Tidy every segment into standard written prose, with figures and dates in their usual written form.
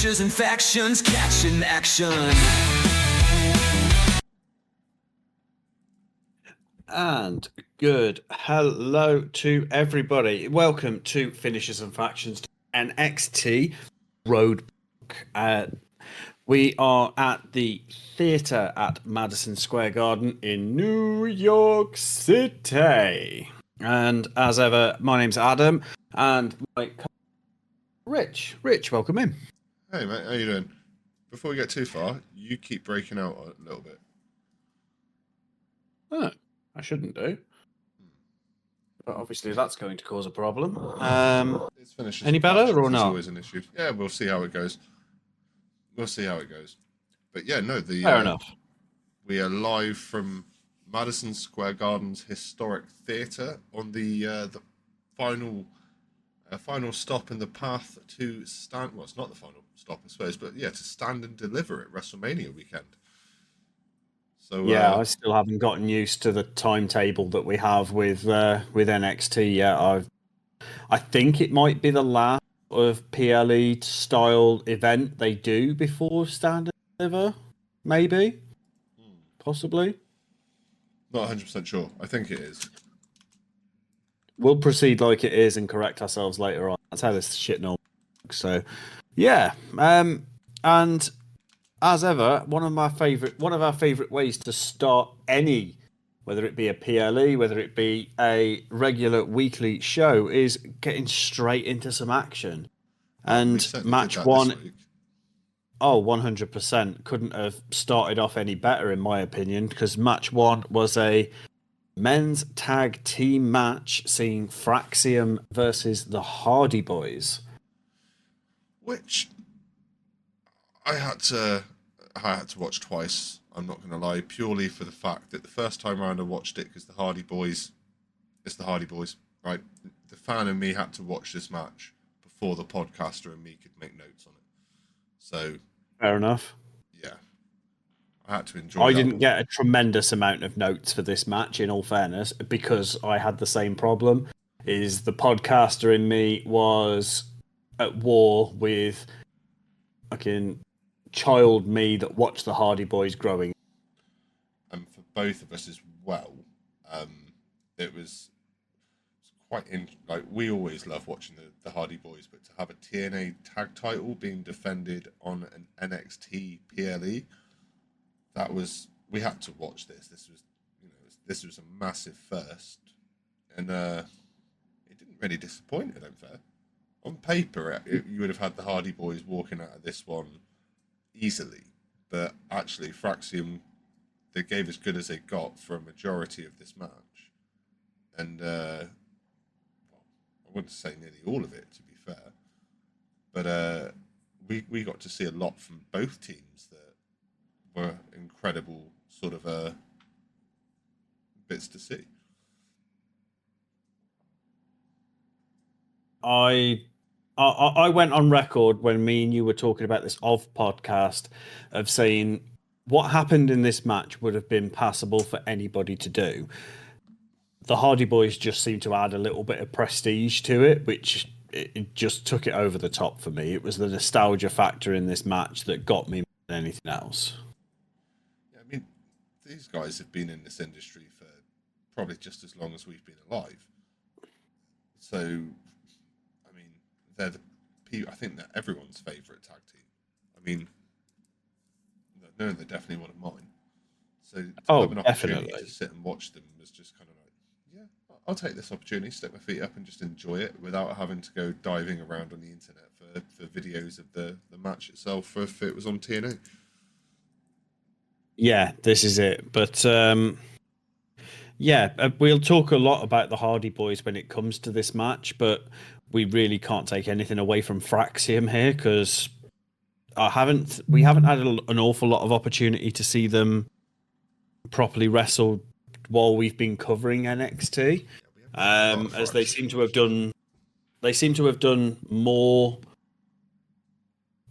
Finishers and factions catching action. And good hello to everybody. Welcome to Finishers and Factions NXT Roadblock. We are at the theatre at Madison Square Garden in New York City. And as ever, my name's Adam and my Rich. Rich, welcome in. Hey mate, how you doing? Before we get too far, you keep breaking out a little bit. Oh, I shouldn't do. But obviously that's going to cause a problem. It's finishes any better or It's not? always an issue. Yeah, we'll see how it goes. But yeah, no, Fair enough. We are live from Madison Square Garden's historic theatre on the final stop in the path to stand. Well, it's not the final stop, I suppose, but yeah, to stand and deliver at WrestleMania weekend. So yeah, I still haven't gotten used to the timetable that we have with NXT yet. I think it might be the last of PLE style event they do before Stand and Deliver, maybe, possibly. Not 100% sure. I think it is. We'll proceed like it is and correct ourselves later on. That's how this shit normally works. So, yeah, and as ever, one of our favorite ways to start any, whether it be a PLE, whether it be a regular weekly show, is getting straight into some action. And match one, 100% couldn't have started off any better in my opinion, because match one was a men's tag team match seeing Fraxium versus the Hardy Boys. Which I had to watch twice. I'm not going to lie, purely for the fact that the first time around I watched it because it's the Hardy Boys, right? The fan in me had to watch this match before the podcaster and me could make notes on it. So fair enough. Yeah, I had to enjoy. I didn't get a tremendous amount of notes for this match, in all fairness, because I had the same problem. Is the podcaster in me was at war with fucking child me that watched the Hardy Boys growing. And for both of us as well, it was quite like we always love watching the Hardy Boys, but to have a TNA tag title being defended on an NXT PLE, we had to watch this. This was a massive first, and it didn't really disappoint. I don't fair. On paper, you would have had the Hardy Boys walking out of this one easily, but actually Fraxium, they gave as good as they got for a majority of this match, and I wouldn't say nearly all of it, to be fair, but we got to see a lot from both teams that were incredible sort of bits to see. I went on record when me and you were talking about this podcast of saying what happened in this match would have been passable for anybody to do. The Hardy Boys just seemed to add a little bit of prestige to it, which it just took it over the top for me. It was the nostalgia factor in this match that got me more than anything else. Yeah, I mean, these guys have been in this industry for probably just as long as we've been alive. So, I mean, they're the people. I think they're everyone's favourite tag team. I mean, no, they're definitely one of mine. So to have an opportunity to sit and watch them was just kind of like, yeah, I'll take this opportunity, stick my feet up and just enjoy it without having to go diving around on the internet for videos of the match itself if it was on TNA. Yeah, this is it. But we'll talk a lot about the Hardy Boys when it comes to this match, but we really can't take anything away from Fraxium here because we haven't had an awful lot of opportunity to see them properly wrestle while we've been covering NXT, as they seem to have done. They seem to have done more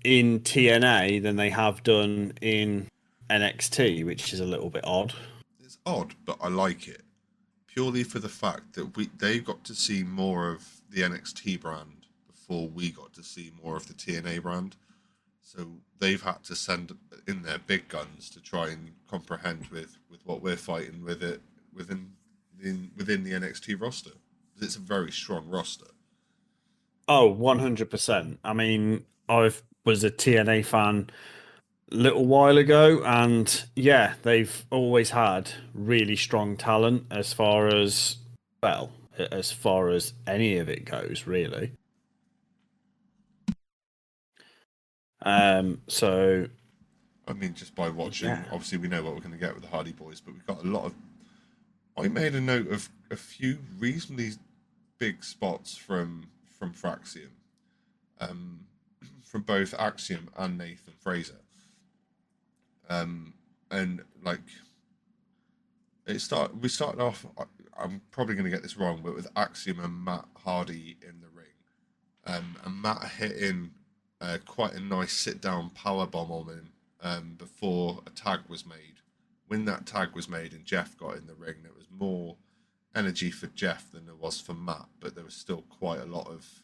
in TNA than they have done in NXT, which is a little bit odd. It's odd, but I like it purely for the fact that they got to see more of the NXT brand before we got to see more of the TNA brand. So they've had to send in their big guns to try and comprehend with what we're fighting with it within the NXT roster. It's a very strong roster. Oh, 100%. I mean, I was a TNA fan a little while ago, and yeah, they've always had really strong talent as far as, well, as far as any of it goes, really. So I mean, just by watching, yeah. obviously we know what we're going to get with the Hardy Boys, but we've got a lot of. I made a note of a few reasonably big spots from Fraxium, um, from both Axiom and Nathan Fraser, and like we started off. I'm probably going to get this wrong, but with Axiom and Matt Hardy in the ring, and Matt hitting quite a nice sit down power bomb on him before a tag was made. When that tag was made and Jeff got in the ring, there was more energy for Jeff than there was for Matt, but there was still quite a lot of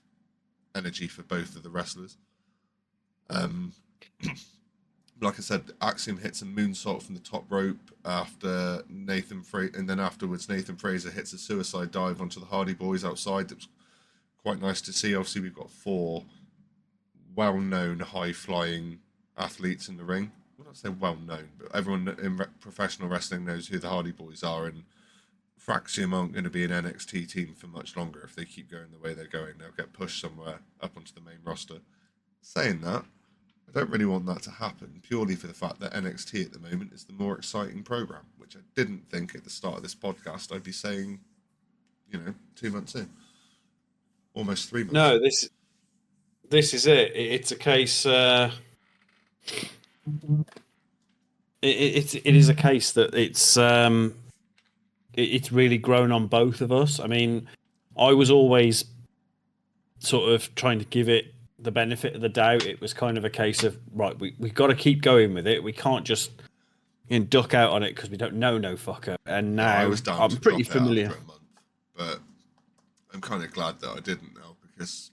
energy for both of the wrestlers. Like I said, Axiom hits a moonsault from the top rope after and then afterwards Nathan Fraser hits a suicide dive onto the Hardy Boys outside. That was quite nice to see. Obviously, we've got 4 well-known, high-flying athletes in the ring. Well, not say well-known, but everyone in professional wrestling knows who the Hardy Boys are, and Fraxium aren't going to be an NXT team for much longer. If they keep going the way they're going, they'll get pushed somewhere up onto the main roster. Saying that, I don't really want that to happen, purely for the fact that NXT at the moment is the more exciting program, which I didn't think at the start of this podcast I'd be saying, 2 months in. Almost 3 months. No, this is it. It's a case. It is a case that it's really grown on both of us. I mean, I was always sort of trying to give it the benefit of the doubt. It was kind of a case of, right, we've got to keep going with it. We can't just duck out on it because we don't know no fucker. And now I was down I'm to pretty drop it familiar. after a month, but I'm kind of glad that I didn't now, because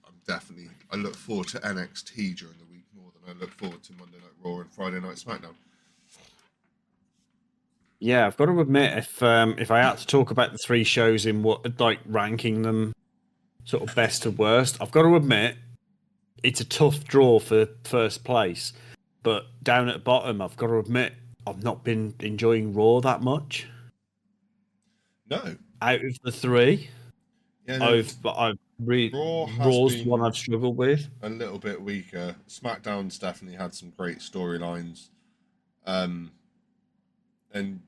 I look forward to NXT during the week more than I look forward to Monday Night Raw and Friday Night SmackDown. Yeah, I've got to admit, if I had to talk about the 3 shows in what, like, ranking them sort of best to worst, I've got to admit it's a tough draw for first place. But down at the bottom, I've got to admit I've not been enjoying Raw that much. No. Out of the 3, Yeah, no, Raw has Raw's the one been I've struggled with. a little bit weaker. SmackDown's definitely had some great storylines. And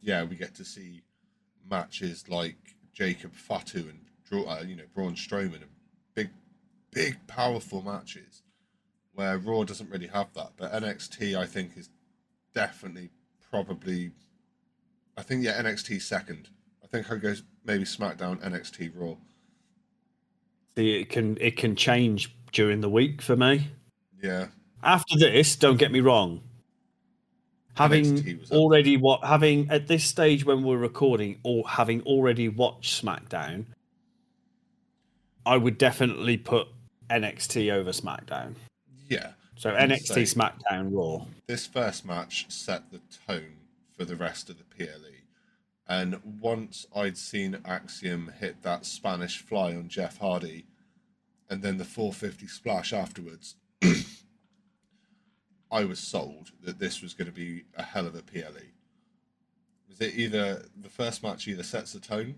yeah, we get to see matches like Jacob Fatu and Braun Strowman, and big, powerful matches where Raw doesn't really have that. But NXT, I think, is definitely NXT second. I think I go maybe SmackDown, NXT, Raw. See, it can change during the week for me. Yeah. After this, don't get me wrong. Having at this stage when we're recording, or having already watched SmackDown, I would definitely put NXT over SmackDown. Yeah. So NXT, SmackDown, Raw. This first match set the tone for the rest of the PLE. And once I'd seen Axiom hit that Spanish fly on Jeff Hardy, and then the 450 splash afterwards, I was sold that this was going to be a hell of a PLE. Was it either the first match either sets the tone,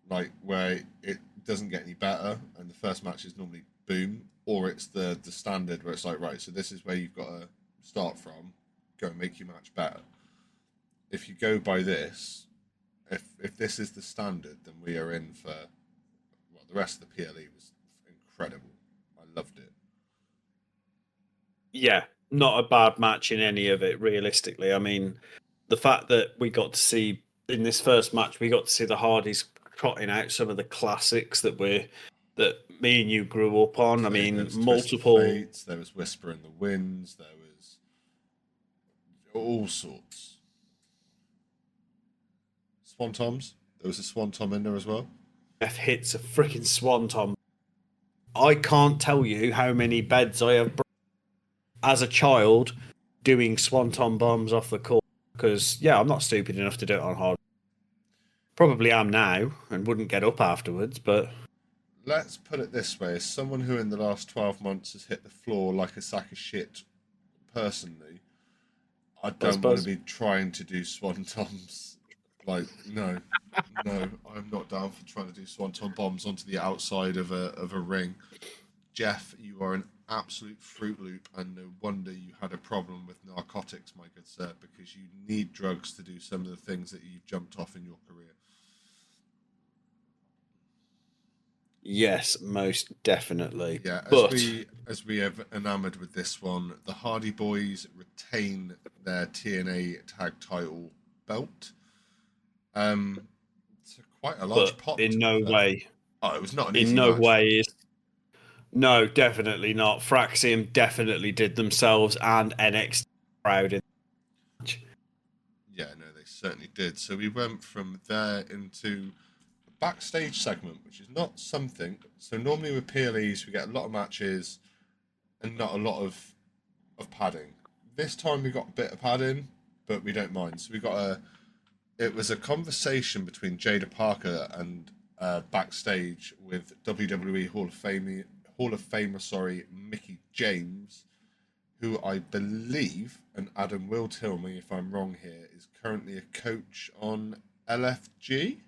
like where it doesn't get any better, and the first match is normally boom, or it's the standard where it's like, right, so this is where you've got to start from, go and make your match better. If you go by this, if this is the standard, then we are in for, well, the rest of the PLE was incredible. I loved it. Yeah, not a bad match in any of it, realistically. I mean, the fact that we got to see, in this first match, we got to see the Hardys trotting out some of the classics that me and you grew up on. I mean, there was multiple... Fates, there was Whisper in the Winds, there was all sorts. Swantoms. There was a Swantom in there as well. Jeff hits a freaking Swantom. I can't tell you how many beds I have broken as a child doing swanton bombs off the court because, yeah, I'm not stupid enough to do it on hard. Probably am now and wouldn't get up afterwards, but Let's put it this way: as someone who in the last 12 months has hit the floor like a sack of shit, personally, I don't want to be trying to do swantons. Like, no, I'm not down for trying to do swanton bombs onto the outside of a ring. Jeff, you are an absolute Fruit Loop, and no wonder you had a problem with narcotics, my good sir, because you need drugs to do some of the things that you've jumped off in your career. yes, most definitely. Yeah, but as we have enamored with this one, the Hardy Boys retain their TNA tag title belt. It's quite a large pop. in no way. Oh, it was not an In easy no match. way is. No, definitely not. Fraxium definitely did themselves and NXT proud in the match. Yeah, no, they certainly did. So we went from there into a backstage segment, which is not something. So normally with PLEs, we get a lot of matches and not a lot of padding. This time we got a bit of padding, but we don't mind. So we got it was a conversation between Jada Parker and backstage with WWE Hall of Famer, Mickey James, who I believe, and Adam will tell me if I'm wrong here, is currently a coach on LFG.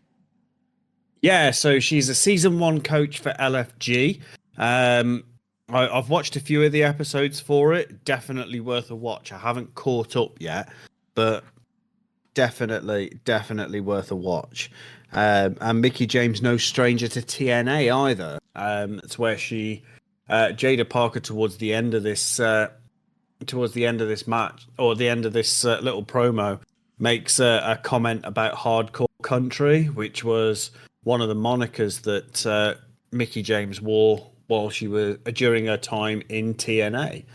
Yeah, so she's a season 1 coach for LFG. I've watched a few of the episodes for it. Definitely worth a watch. I haven't caught up yet, but definitely worth a watch. And Mickey James, no stranger to TNA either. It's where Jada Parker, towards the end of this match, or the end of this little promo, makes a comment about hardcore country, which was one of the monikers that Mickey James wore while she was during her time in TNA.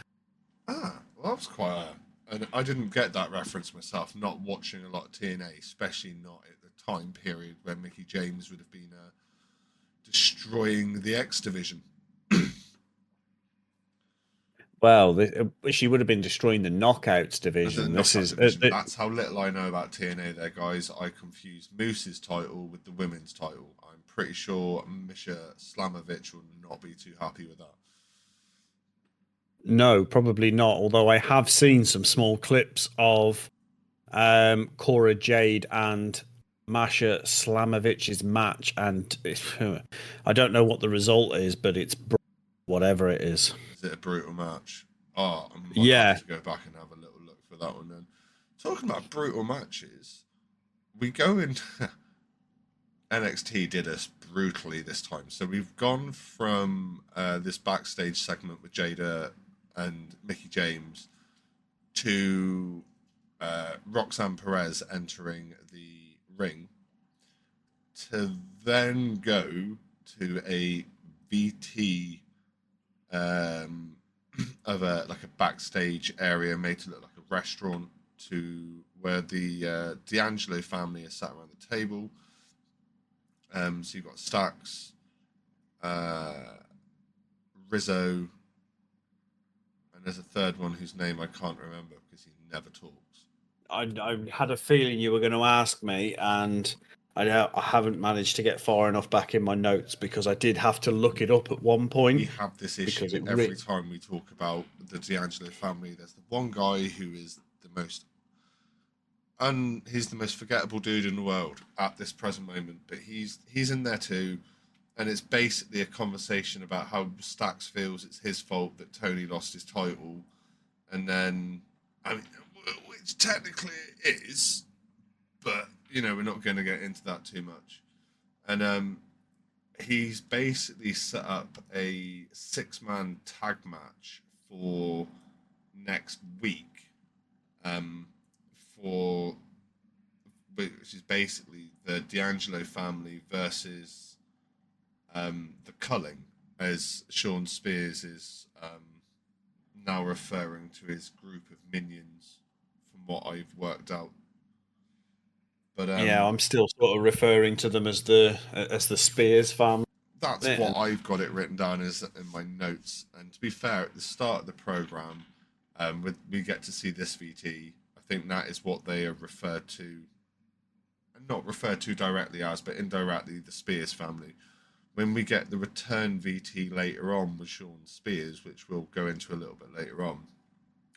Ah, well, that was quite and I didn't get that reference myself, not watching a lot of TNA, especially not at the time period where Mickey James would have been destroying the X Division. Well, she would have been destroying the Knockouts division. That's how little I know about TNA there, guys. I confused Moose's title with the women's title. I'm pretty sure Misha Slamovich will not be too happy with that. No, probably not. Although I have seen some small clips of Cora Jade and Masha Slamovich's match, and I don't know what the result is, but it's whatever it is. Is it a brutal match? Oh, I might have to go back and have a little look for that one then. Talking about brutal matches, we go in. NXT did us brutally this time. So we've gone from this backstage segment with Jada and Mickey James to Roxanne Perez entering the ring, to then go to a VT of a backstage area made to look like a restaurant, to where the D'Angelo family is sat around the table. So you've got Stax, Rizzo, and there's a third one whose name I can't remember because he never talks. I had a feeling you were going to ask me, and I haven't managed to get far enough back in my notes because I did have to look it up at one point. We have this issue every time we talk about the D'Angelo family. There's the one guy who is the most, and he's the most forgettable dude in the world at this present moment. But he's in there too, and it's basically a conversation about how Stax feels it's his fault that Tony lost his title, and then which technically it is, but we're not going to get into that too much. And he's basically set up a 6-man tag match for next week, which is basically the D'Angelo family versus the Culling, as Sean Spears is now referring to his group of minions, from what I've worked out. But yeah, I'm still sort of referring to them as the Spears family. That's what I've got it written down as in my notes. And to be fair, at the start of the program, We get to see this VT. I think that is what they are referred to, not referred to directly as, but indirectly, the Spears family. When we get the return VT later on with Sean Spears, which we'll go into a little bit later on,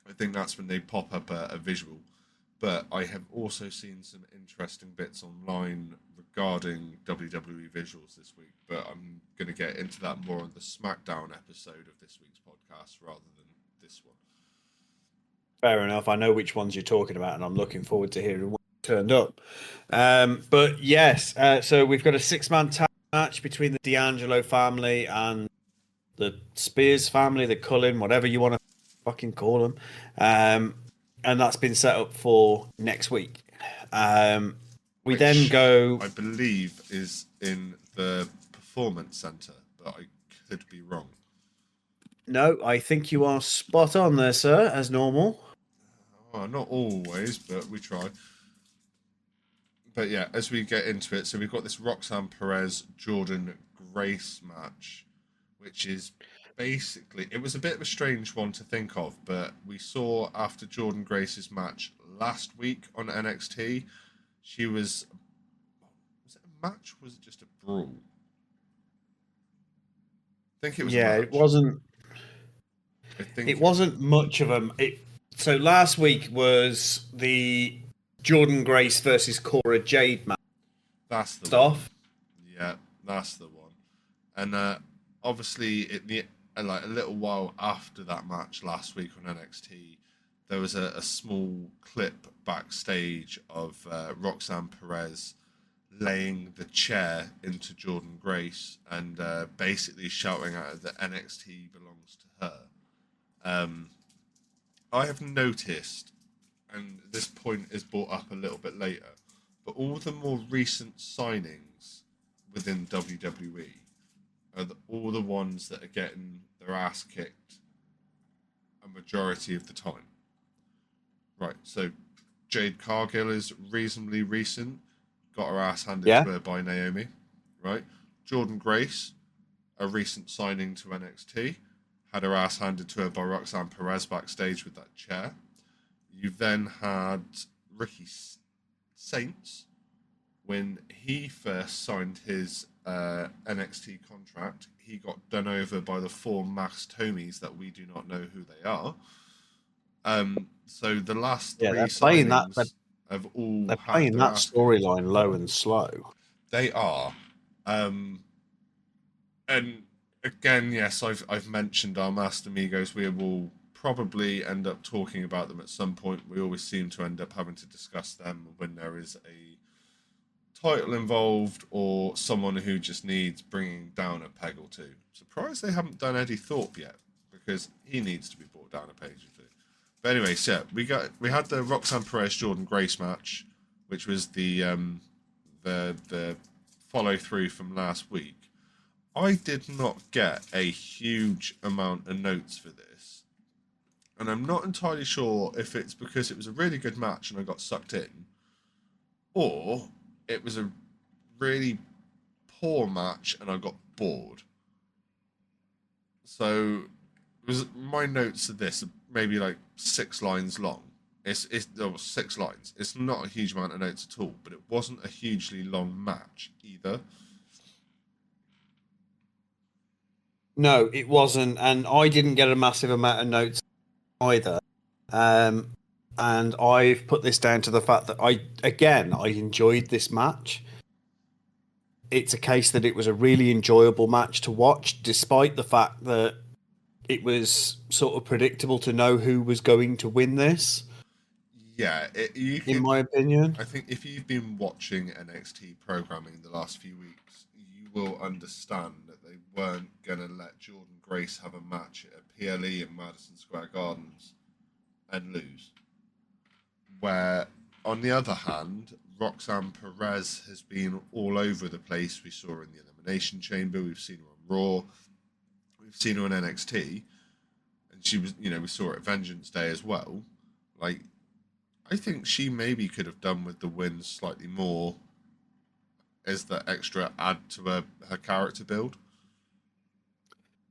I think that's when they pop up a visual. But I have also seen some interesting bits online regarding WWE visuals this week, but I'm going to get into that more on the SmackDown episode of this week's podcast rather than this one. Fair enough. I know which ones you're talking about, and I'm looking forward to hearing what turned up. But yes, so we've got a 6-man tag match between the D'Angelo family and the Spears family, the Cullen, whatever you want to fucking call them. And that's been set up for next week. We then go... I believe is in the Performance Centre, but I could be wrong. No, I think you are spot on there, sir, as normal. Oh, not always, but we try. But yeah, as we get into it, so we've got this Roxanne Perez Jordan Grace match, which is basically, it was a bit of a strange one to think of, but we saw after Jordan Grace's match last week on NXT, she was it a match or was it just a brawl? I think it was a match. It wasn't. It wasn't much of a. So last week was the Jordan Grace versus Cora Jade match. That's the one. Yeah, that's the one. And obviously, like a little while after that match last week on NXT, there was a small clip backstage of Roxanne Perez laying the chair into Jordan Grace and basically shouting at her that NXT belongs to her. I have noticed, and this point is brought up a little bit later, but all the more recent signings within WWE are all the ones that are getting their ass kicked a majority of the time. Right, so Jade Cargill is reasonably recent, got her ass handed to her by Naomi. Right, Jordan Grace, a recent signing to NXT, had her ass handed to her by Roxanne Perez backstage with that chair. You then had Ricky Saints, when he first signed his NXT contract, he got done over by the 4 masked homies that we do not know who they are. So the last 3 signings have all they're playing that storyline low and slow. They are. And again, yes, I've mentioned our Master Amigos. We will probably end up talking about them at some point. We always seem to end up having to discuss them when there is a title involved or someone who just needs bringing down a peg or two. Surprised they haven't done Eddie Thorpe yet, because he needs to be brought down a peg or two. But anyway, so we had the Roxanne Perez Jordan Grace match, which was the follow through from last week. I did not get a huge amount of notes for this, and I'm not entirely sure if it's because it was a really good match and I got sucked in, or it was a really poor match and I got bored. So it was my notes of this, maybe like 6 lines long. There was 6 lines. It's not a huge amount of notes at all, but it wasn't a hugely long match either. No, it wasn't, and I didn't get a massive amount of notes either. And I've put this down to the fact that I enjoyed this match. It's a case that it was a really enjoyable match to watch, despite the fact that it was sort of predictable to know who was going to win this. Yeah, in my opinion. I think if you've been watching NXT programming the last few weeks, you will understand that they weren't going to let Jordan Grace have a match at a PLE in Madison Square Gardens and lose. Where, on the other hand, Roxanne Perez has been all over the place. We saw her in the Elimination Chamber. We've seen her on Raw. We've seen her on NXT. And she was, we saw her at Vengeance Day as well. Like, I think she maybe could have done with the win slightly more as the extra add to her character build.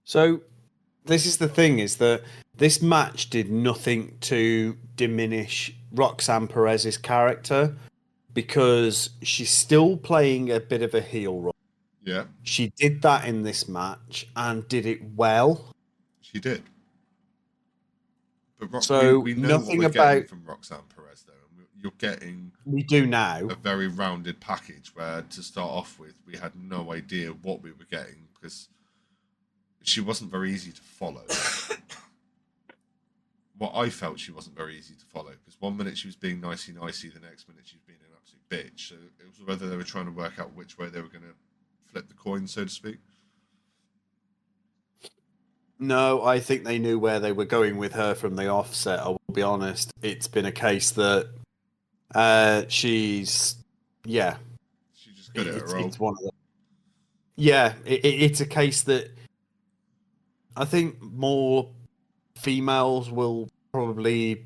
So this is the thing, is that this match did nothing to diminish Roxanne Perez's character because she's still playing a bit of a heel role. Yeah, She did that in this match and did it well. she did. But So we know what nothing we're about getting from Roxanne Perez, though. And you're getting we do now. a very rounded package where, to start off with, we had no idea what we were getting because she wasn't very easy to follow. What I felt, she wasn't very easy to follow because one minute she was being nicey, the next minute she was being an absolute bitch. So it was whether they were trying to work out which way they were going to flip the coin, so to speak. No, I think they knew where they were going with her from the offset. I will be honest. It's been a case that she's just good at her role. It's one of the, it's a case that I think more females will probably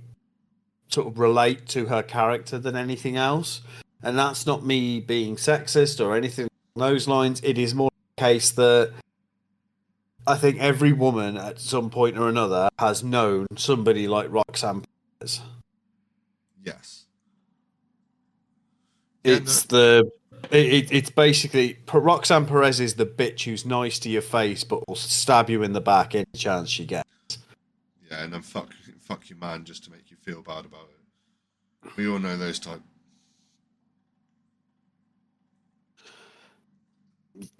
sort of relate to her character than anything else. And that's not me being sexist or anything along those lines. It is more a case that I think every woman at some point or another has known somebody like Roxanne Perez. Yes. It's basically Roxanne Perez is the bitch who's nice to your face but will stab you in the back any chance she gets. Yeah, and then fuck your man just to make you feel bad about it. We all know those type.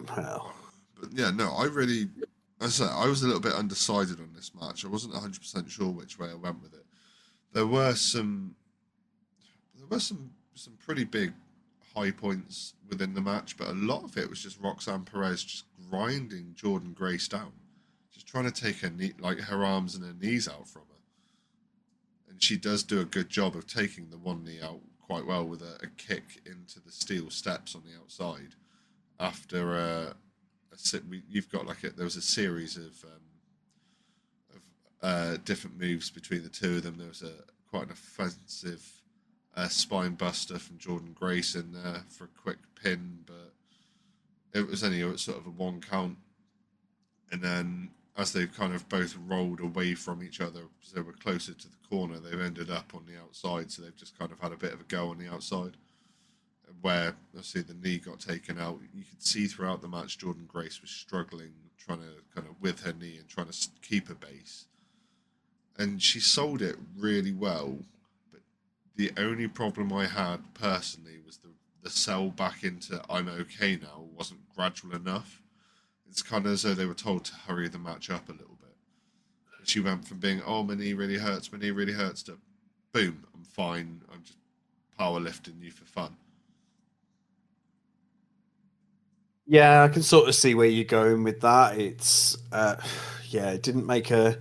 Well, but yeah, no, I said I was a little bit undecided on this match. I wasn't 100% sure which way I went with it. There were some pretty big high points within the match, but a lot of it was just Roxanne Perez just grinding Jordan Grace down, just trying to take her arms and her knees out from her. And she does do a good job of taking the one knee out quite well with a kick into the steel steps on the outside. After you've got there was a series of different moves between the two of them. There was quite an offensive spine buster from Jordan Grace in there for a quick pin, but it was only sort of a 1 count. And then as they kind of both rolled away from each other, because they were closer to the corner, they've ended up on the outside. So they've just kind of had a bit of a go on the outside, where obviously the knee got taken out. You could see throughout the match Jordan Grace was struggling, trying to kind of with her knee and trying to keep her base. And she sold it really well. But the only problem I had personally was the sell back into I'm okay now wasn't gradual enough. It's kind of as though they were told to hurry the match up a little bit. And she went from being, oh, my knee really hurts, to boom, I'm fine, I'm just powerlifting you for fun. yeah, I can sort of see where you're going with that. It's it didn't make a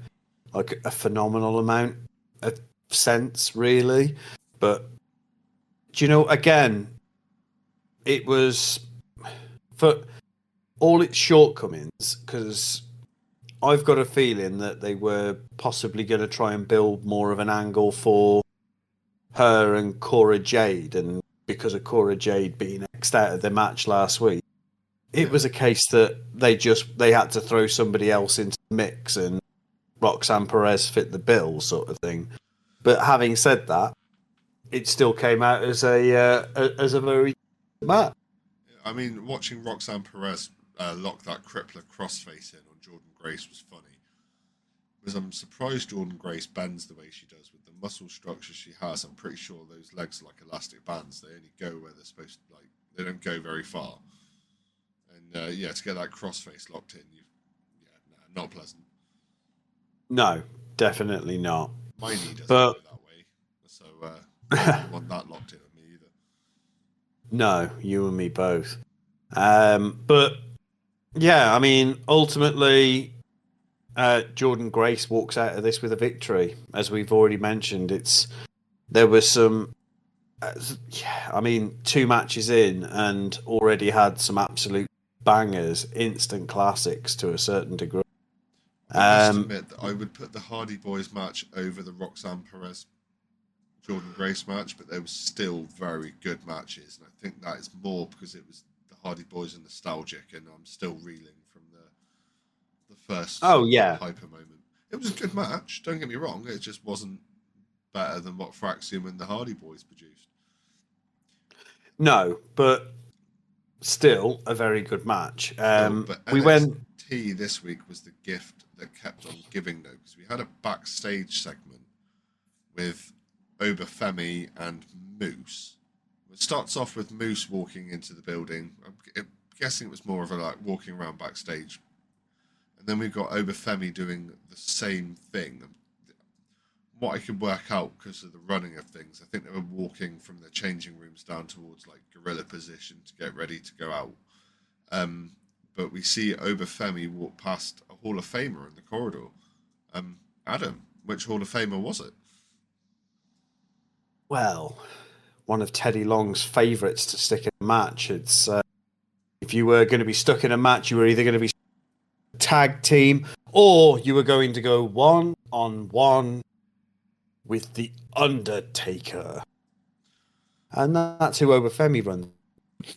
phenomenal amount of sense really, but do you know, again, it was for all its shortcomings, because I've got a feeling that they were possibly going to try and build more of an angle for her and Cora Jade, and because of Cora Jade being X'd out of the match last week, it was a case that they had to throw somebody else into the mix, and Roxanne Perez fit the bill, sort of thing. But having said that, it still came out as a very good match. I mean, watching Roxanne Perez lock that crippler crossface in on Jordan Grace was funny. Because I'm surprised Jordan Grace bends the way she does with the muscle structure she has. I'm pretty sure those legs are like elastic bands. They only go where they're supposed to. They don't go very far. And to get that crossface locked in, not pleasant. No, definitely not. My knee doesn't go that way, so I don't want that locked in on me either. No, you and me both. But yeah, I mean, ultimately, Jordan Grace walks out of this with a victory. As we've already mentioned, there was some. I mean, 2 matches in and already had some absolute bangers, instant classics to a certain degree. I must admit that I would put the Hardy Boys match over the Roxanne Perez Jordan Grace match, but they were still very good matches, and I think that is more because it was the Hardy Boys and nostalgic, and I'm still reeling from the first hyper moment. It was a good match. Don't get me wrong. It just wasn't better than what Fraxium and the Hardy Boys produced. No, but still a very good match. But We NXT this week was the gift that kept on giving, though, because we had a backstage segment with Obafemi and Moose. It starts off with Moose walking into the building. I'm guessing it was more of a like walking around backstage. And then we've got Obafemi doing the same thing. What I could work out because of the running of things, I think they were walking from the changing rooms down towards like gorilla position to get ready to go out. But we see Obafemi walk past a Hall of Famer in the corridor. Adam, which Hall of Famer was it? Well, one of Teddy Long's favourites to stick in a match. It's if you were going to be stuck in a match, you were either going to be tag team or you were going to go 1-on-1 with the Undertaker, and that's who Obafemi runs. Yeah,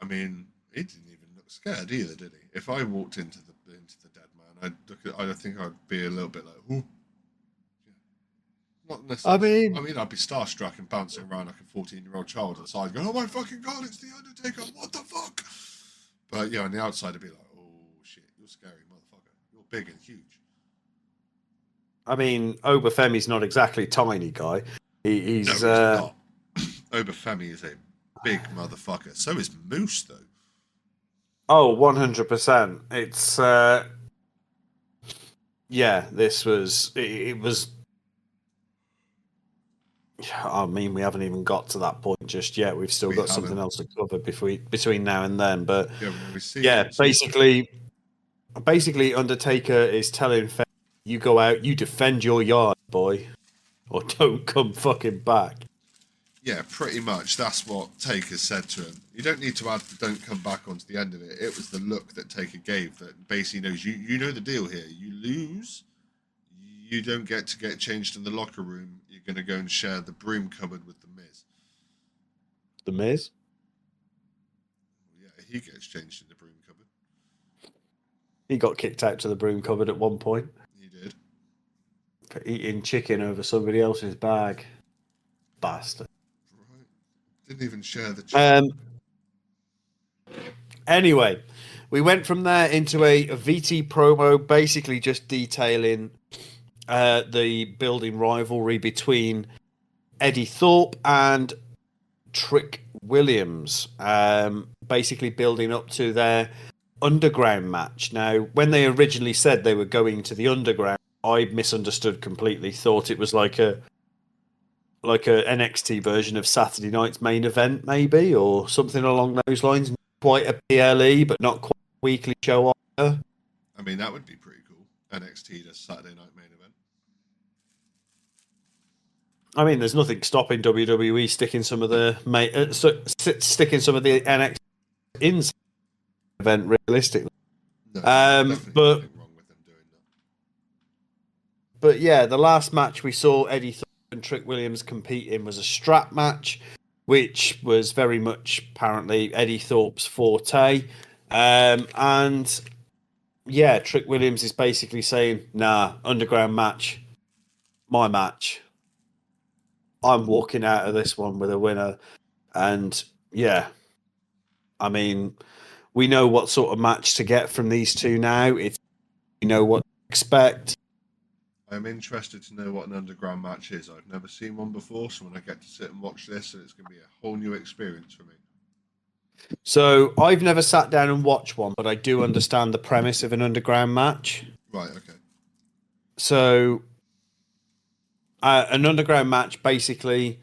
I mean, he didn't even look scared either, did he? If I walked into the dead man, I think I'd be a little bit like, ooh. Not necessarily. I mean, I'd be starstruck and bouncing around like a 14-year-old child outside, going, "Oh my fucking god, it's the Undertaker! What the fuck?" But yeah, on the outside, I'd be like, "Oh shit, you're scary, motherfucker! You're big and huge." I mean, Obafemi's not exactly a tiny guy. He's not. Obafemi is a big motherfucker. So is Moose, though. Oh, 100%. It's yeah. This was it was. I mean, we haven't even got to that point just yet. We've still got something else to cover between now and then. But basically, Undertaker is telling Fed, you go out, you defend your yard, boy, or don't come fucking back. Yeah, pretty much. That's what Taker said to him. You don't need to add the "don't come back" onto the end of it. It was the look that Taker gave that basically knows you know the deal here. You lose, you don't get to get changed in the locker room. You're going to go and share the broom cupboard with the Miz. The Miz? Yeah, he gets changed in the broom cupboard. He got kicked out to the broom cupboard at one point. He did. For eating chicken over somebody else's bag. Bastard. Right. Didn't even share the chicken. Anyway, we went from there into a VT promo, basically just detailing the building rivalry between Eddie Thorpe and Trick Williams, basically building up to their underground match. Now, when they originally said they were going to the underground, I misunderstood completely, thought it was like a NXT version of Saturday Night's Main Event, maybe, or something along those lines. Quite a PLE, but not quite a weekly show either. I mean, that would be pretty cool. NXT does Saturday Night Main Event. I mean, there's nothing stopping WWE sticking some of the NXT in event realistically. No, but nothing wrong with them doing that. But yeah, the last match we saw Eddie Thorpe and Trick Williams compete in was a strap match, which was very much apparently Eddie Thorpe's forte. And yeah, Trick Williams is basically saying, "Nah, underground match, my match. I'm walking out of this one with a winner." And yeah, I mean, we know what sort of match to get from these two now. It's, you know what to expect. I'm interested to know what an underground match is. I've never seen one before, so when I get to sit and watch this, it's going to be a whole new experience for me. So I've never sat down and watched one, but I do understand the premise of an underground match. Right, okay. So an underground match basically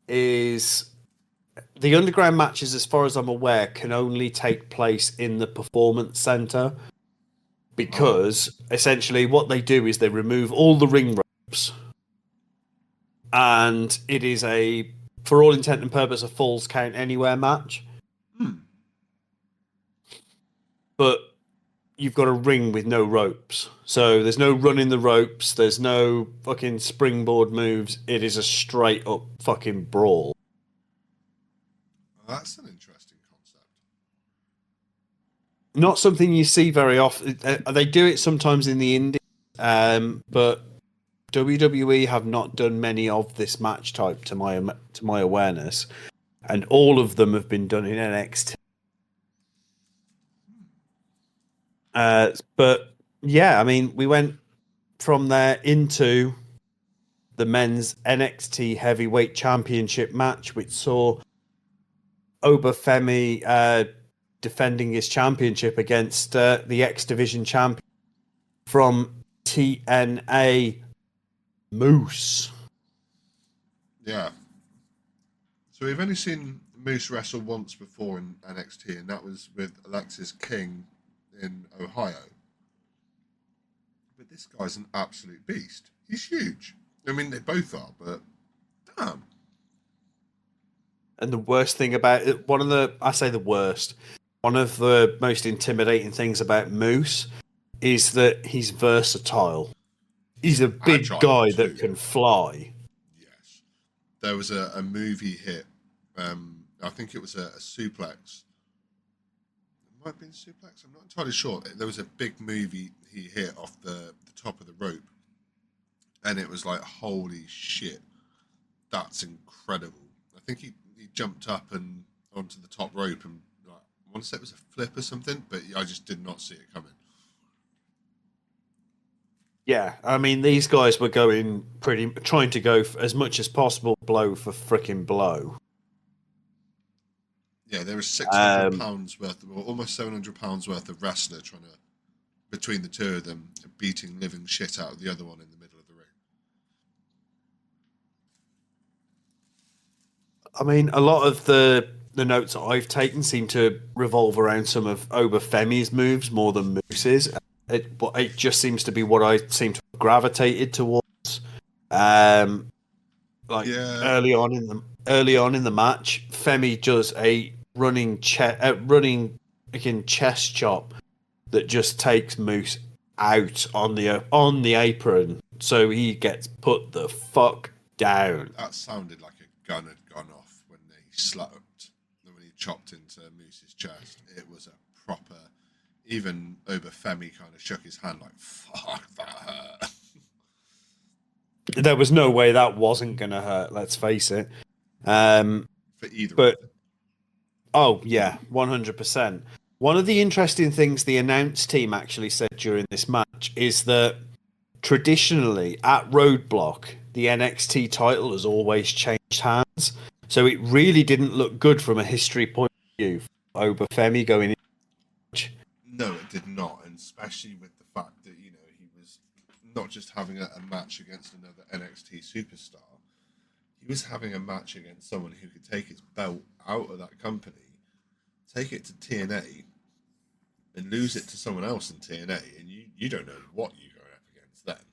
is... The underground matches, as far as I'm aware, can only take place in the performance center, because essentially what they do is they remove all the ring ropes, and it is a, for all intent and purpose, a Falls Count Anywhere match. But you've got a ring with no ropes. So there's no running the ropes, there's no fucking springboard moves. It is a straight up fucking brawl. That's an interesting concept. Not something you see very often. They do it sometimes in the indie, but WWE have not done many of this match type to my awareness, and all of them have been done in NXT. But yeah, I mean, we went from there into the men's NXT Heavyweight Championship match, which saw Obafemi defending his championship against the X Division champion from TNA, Moose. Yeah. So we've only seen Moose wrestle once before in NXT, and that was with Alexis King in Ohio. But this guy's an absolute beast. He's huge. I mean, they both are, but damn. And the worst thing about it, one of the most intimidating things about Moose is that he's versatile. He's a big Agile guy too. that can fly. Yes. There was a movie hit. I think it was a suplex. It might have been suplex. I'm not entirely sure. There was a big movie he hit off the top of the rope. And it was like, holy shit. That's incredible. I think he jumped up and onto the top rope and like, I want to say it was a flip or something, but I just did not see it coming. Yeah, I mean, these guys were trying to go as much as possible blow for frickin' blow. Yeah, there was £600 worth of, or almost £700 worth of wrestler trying to, between the two of them, beating living shit out of the other one in the middle of the ring. I mean, a lot of the notes that I've taken seem to revolve around some of Obafemi's moves more than Moose's. It just seems to be what I seem to have gravitated towards. Early on in the match, Femi does a running chest chop that just takes Moose out on the apron, so he gets put the fuck down. That sounded like a gun had gone off when he slapped, when he chopped into Moose's chest. It was a proper. Even Obafemi kind of shook his hand like, "Fuck, that hurt." There was no way that wasn't going to hurt. Let's face it. For either. But oh yeah, 100%. One of the interesting things the announce team actually said during this match is that traditionally at Roadblock, the NXT title has always changed hands. So it really didn't look good from a history point of view for Obafemi going in. No, it did not, and especially with the fact that he was not just having a match against another NXT superstar. He was having a match against someone who could take his belt out of that company, take it to TNA, and lose it to someone else in TNA, and you don't know what you're going up against then.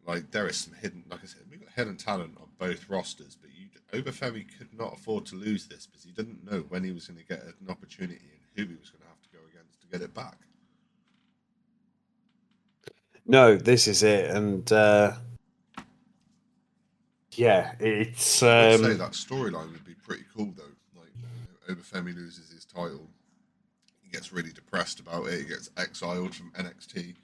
Like, there is some hidden, like I said, we've got hidden talent on both rosters, but Obafemi could not afford to lose this because he didn't know when he was going to get an opportunity and who he was going to have to go against to get it back. No, this is it, and yeah, it's. I'd say that storyline would be pretty cool though. Like, Obafemi loses his title, he gets really depressed about it. He gets exiled from NXT,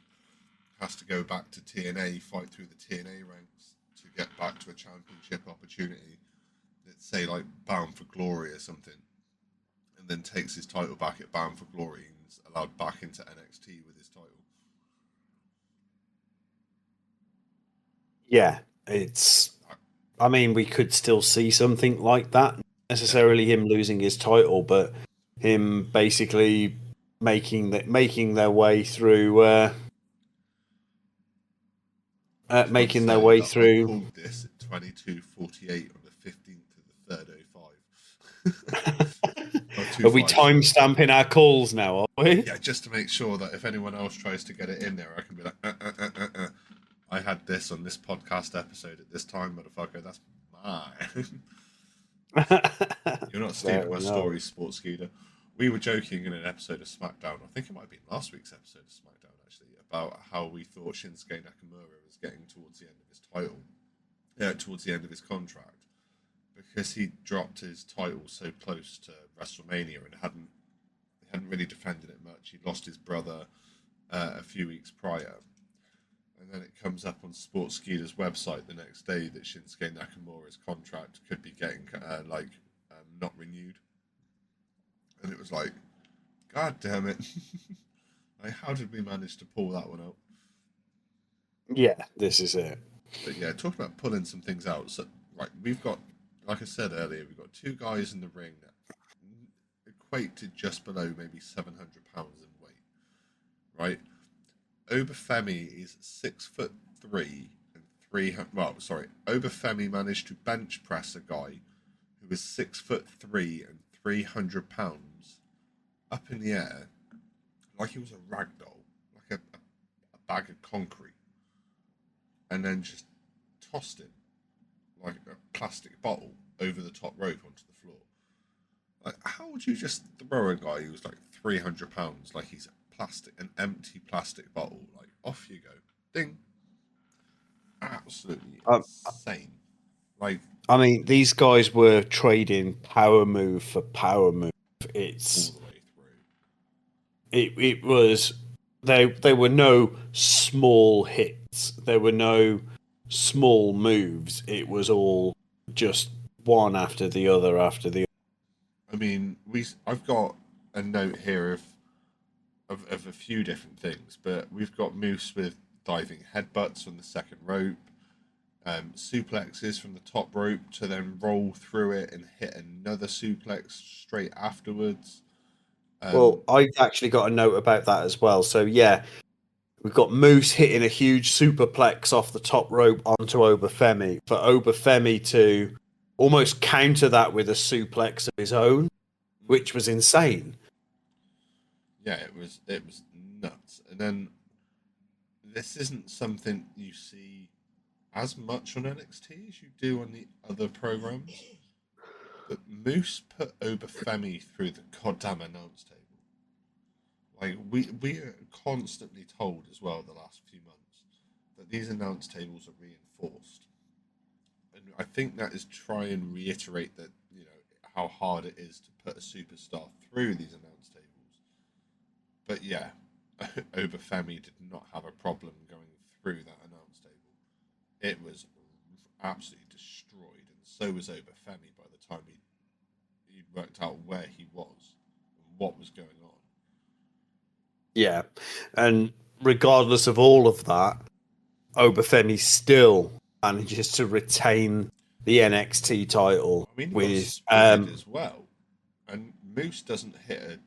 has to go back to TNA, fight through the TNA ranks to get back to a championship opportunity. Let's say like Bound for Glory or something, and then takes his title back at Bound for Glory and is allowed back into NXT with his title. Yeah, it's. I mean, we could still see something like that. Not necessarily him losing his title, but him basically making their way through. Making their way through. I called this at 22:48 on the 15th of the 3rd:05. Are we time stamping our calls now? Are we? Yeah, just to make sure that if anyone else tries to get it in there, I can be like, I had this on this podcast episode at this time, motherfucker. That's mine. You're not stealing my story, Sports Skeeter. We were joking in an episode of SmackDown. I think it might have been last week's episode of SmackDown, actually, about how we thought Shinsuke Nakamura was getting towards the end of his title, towards the end of his contract, because he dropped his title so close to WrestleMania and hadn't really defended it much. He lost his brother a few weeks prior. and then it comes up on Sportskeeda's website the next day that Shinsuke Nakamura's contract could be getting not renewed, and it was like, God damn it! Like, how did we manage to pull that one out? Yeah, this is it. But yeah, talking about pulling some things out. So, right, we've got, like I said earlier, we've got two guys in the ring that equate to just below maybe 700 pounds in weight, right? Obafemi is 6'3" and 300. Well, sorry, Obafemi managed to bench press a guy who was 6'3" and 300 pounds up in the air like he was a rag doll, like a bag of concrete, and then just tossed him like a plastic bottle over the top rope onto the floor. Like, how would you just throw a guy who's like 300 pounds like he's an empty plastic bottle? Like, off you go, ding! Absolutely insane. Like, I mean, these guys were trading power move for power move. It's all the way through. it was there were no small hits. There were no small moves. It was all just one after the other after the other. I mean, I've got a note here of a few different things, but we've got Moose with diving headbutts from the second rope, suplexes from the top rope to then roll through it and hit another suplex straight afterwards. Well, I've actually got a note about that as well. So yeah, we've got Moose hitting a huge superplex off the top rope onto Obafemi for Obafemi to almost counter that with a suplex of his own, which was insane. Yeah, it was nuts. And then this isn't something you see as much on NXT as you do on the other programs. But Moose put Obafemi through the goddamn announce table. Like, we are constantly told as well the last few months that these announce tables are reinforced. And I think that is try and reiterate that, how hard it is to put a superstar through these announce tables. But yeah, Obafemi did not have a problem going through that announce table. It was absolutely destroyed, and so was Obafemi by the time he'd worked out where he was and what was going on. Yeah, and regardless of all of that, Obafemi still manages to retain the NXT title I mean, he got with speared as well, and Moose doesn't hit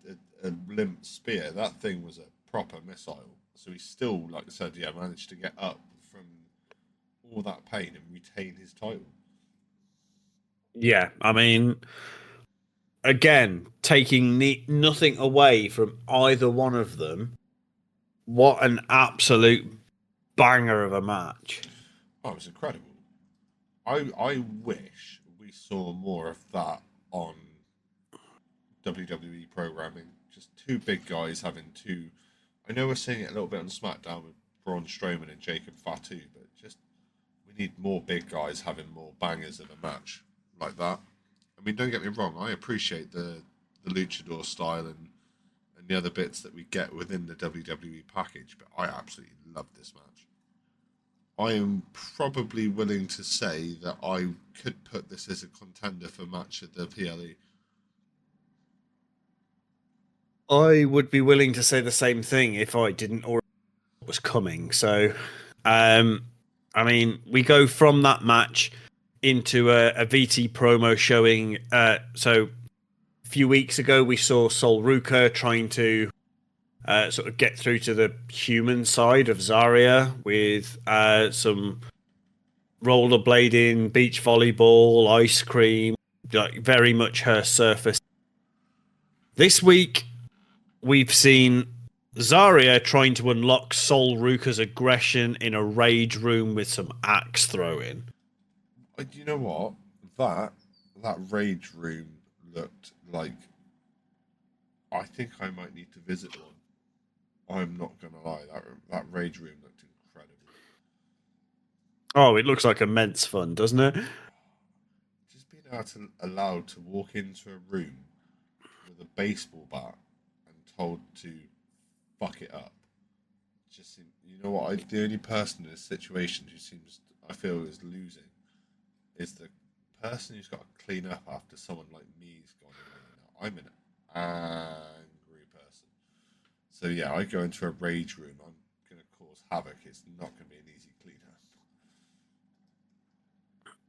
a limp spear. That thing was a proper missile. So he still, like I said, managed to get up from all that pain and retain his title. yeah, I mean, again, taking nothing away from either one of them. What an absolute banger of a match. Oh, it was incredible. I wish we saw more of that on WWE programming. Just two big guys having two. I know we're seeing it a little bit on SmackDown with Braun Strowman and Jacob Fatu, but just we need more big guys having more bangers of a match like that. I mean, don't get me wrong, I appreciate the luchador style and the other bits that we get within the WWE package, but I absolutely love this match. I am probably willing to say that I could put this as a contender for match at the PLE. I would be willing to say the same thing if I didn't already know what was coming. So, I mean, we go from that match into a VT promo showing. So, a few weeks ago, we saw Sol Ruka trying to sort of get through to the human side of Zarya with some rollerblading, beach volleyball, ice cream, like very much her surface. This week, we've seen Zarya trying to unlock Sol Ruka's aggression in a rage room with some axe throwing. You know what? That rage room looked like. I think I might need to visit one. I'm not gonna lie, that rage room looked incredible. Oh, it looks like immense fun, doesn't it? Just being allowed to walk into a room with a baseball bat and told to fuck it up just seems, you know what? The only person in this situation who seems, I feel, is losing is the person who's got to clean up after someone like me's gone in. I'm an angry person. So yeah, I go into a rage room. I'm going to cause havoc. It's not going to be an easy cleanup.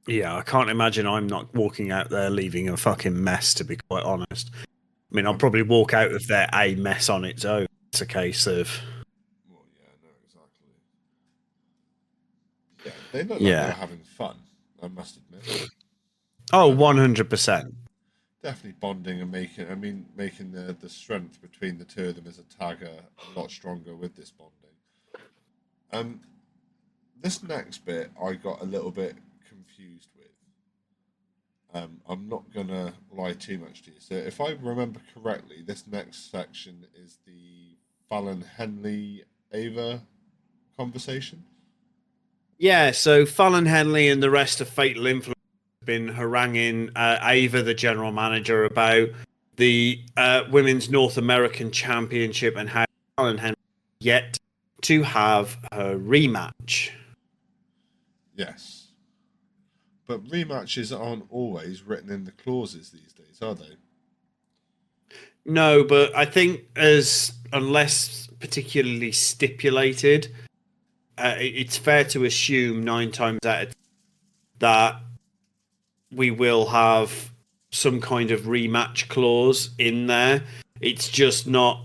Yeah, I can't imagine I'm not walking out there leaving a fucking mess, to be quite honest. I mean, I'll probably walk out of there a mess on its own. It's a case of... Well, yeah, no, exactly. Yeah, they look like they were having fun, I must admit. Oh, 100%. Definitely bonding and making the strength between the two of them as a tag a lot stronger with this bonding. This next bit I got a little bit confused with. I'm not gonna lie too much to you. So if I remember correctly, this next section is the Fallon Henley Ava conversation. Yeah, so Fallon Henley and the rest of Fatal Influence have been haranguing Ava, the general manager, about the Women's North American Championship and how Fallon Henley yet to have her rematch. Yes. But rematches aren't always written in the clauses these days, are they? No, but I think unless particularly stipulated, it's fair to assume 9 times out of 10 that we will have some kind of rematch clause in there. It's just not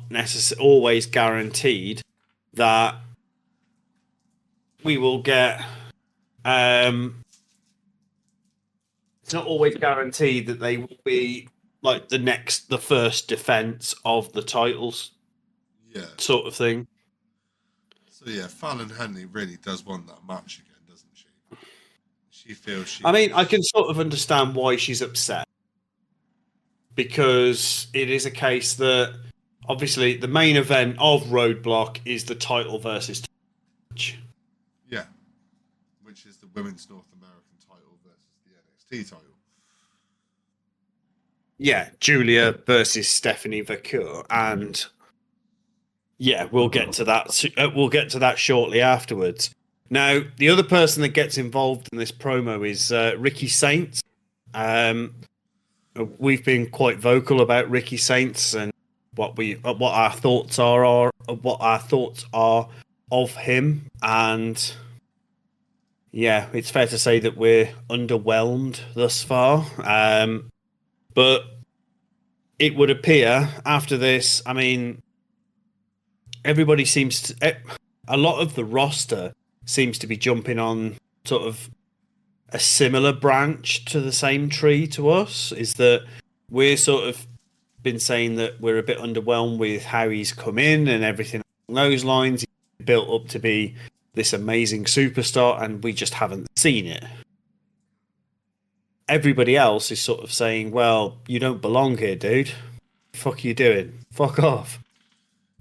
always guaranteed that we will get... it's not always guaranteed that they will be like the first defense of the titles. Yeah. Sort of thing. So yeah, Fallon Henley really does want that match again, doesn't she? She feels she... I mean, I can sort of understand why she's upset. Because it is a case that obviously the main event of Roadblock is the title versus match. Yeah. Which is the Women's North American title versus the NXT title. Yeah, Guilia versus Stephanie Vaquer, and yeah, we'll get to that. We'll get to that shortly afterwards. Now, the other person that gets involved in this promo is Ricky Saints. We've been quite vocal about Ricky Saints and what our thoughts are of him, and yeah, it's fair to say that we're underwhelmed thus far. But it would appear after this, I mean, everybody seems to... a lot of the roster seems to be jumping on sort of a similar branch to the same tree to us, is that we're sort of been saying that we're a bit underwhelmed with how he's come in and everything along those lines. He's built up to be this amazing superstar, and we just haven't seen it. Everybody else is sort of saying, well, you don't belong here, dude. The fuck are you doing? Fuck off.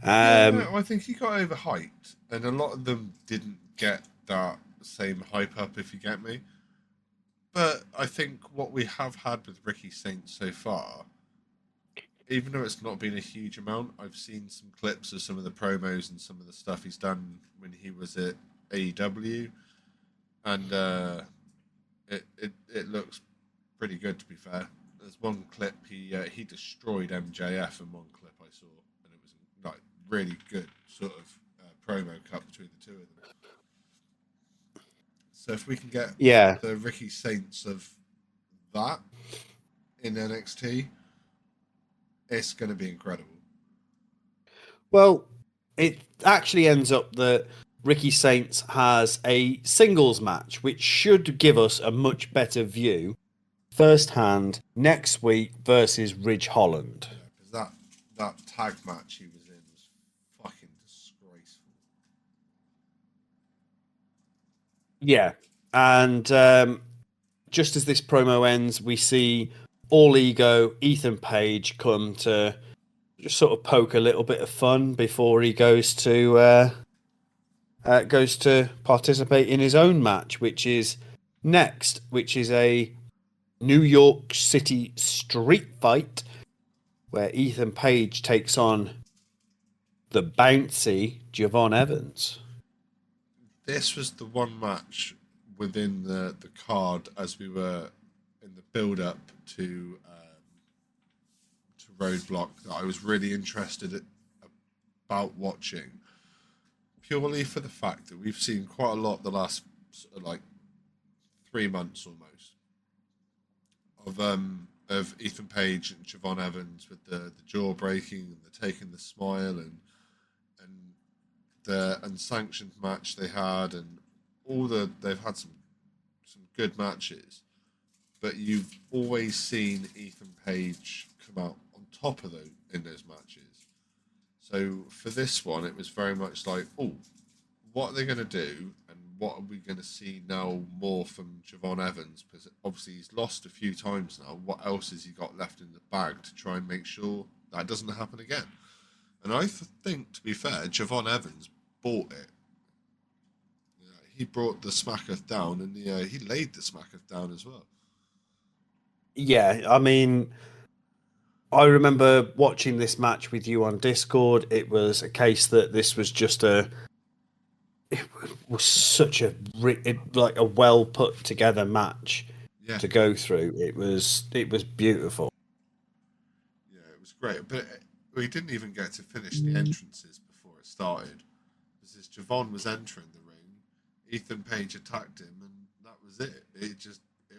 No, I think he got overhyped, and a lot of them didn't get that same hype up, if you get me. But I think what we have had with Ricky Saints so far, even though it's not been a huge amount, I've seen some clips of some of the promos and some of the stuff he's done when he was at AEW, and it looks pretty good, to be fair. There's one clip he destroyed MJF in one clip I saw, and it was like really good sort of promo cut between the two of them. So if we can get the Ricky Saints of that in NXT, it's going to be incredible. Well, it actually ends up that Ricky Saints has a singles match, which should give us a much better view firsthand next week versus Ridge Holland. Yeah, because that tag match he was in was fucking disgraceful. Yeah, and just as this promo ends, we see All Ego Ethan Page come to just sort of poke a little bit of fun before he goes to participate in his own match, which is next, which is a New York City street fight where Ethan Page takes on the bouncy Javon Evans. This was the one match within the card as we were in the build up to Roadblock that I was really interested about watching, purely for the fact that we've seen quite a lot the last like 3 months almost of Ethan Page and Javon Evans with the jaw breaking and the taking the smile and the unsanctioned match they had and they've had some good matches, but you've always seen Ethan Page come out on top of in those matches. So for this one, it was very much like, oh, what are they going to do, and what are we going to see now more from Javon Evans? Because obviously he's lost a few times now. What else has he got left in the bag to try and make sure that doesn't happen again? And I think, to be fair, Javon Evans bought it. He brought the Smacketh down, and he laid the Smacketh down as well. Yeah, I mean, I remember watching this match with you on Discord. It was a case that this was just it was such a well put together match to go through. It was beautiful. Yeah, it was great, but we didn't even get to finish the entrances before it started. Because Javon was entering the ring, Ethan Page attacked him, and that was it. It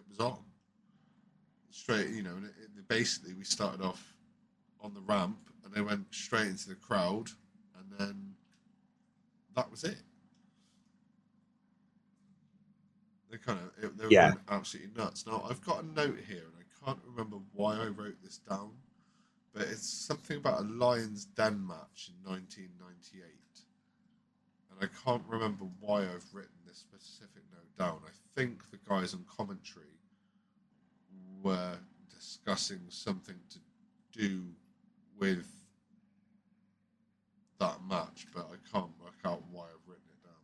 was on straight, and basically we started off on the ramp, and they went straight into the crowd, and then that was it. They were going absolutely nuts. Now I've got a note here, and I can't remember why I wrote this down, but it's something about a Lions Den match in 1998, and I can't remember why I've written this specific note down. I think the guys on commentary were discussing something to do with that match, but I can't work out why I've written it down.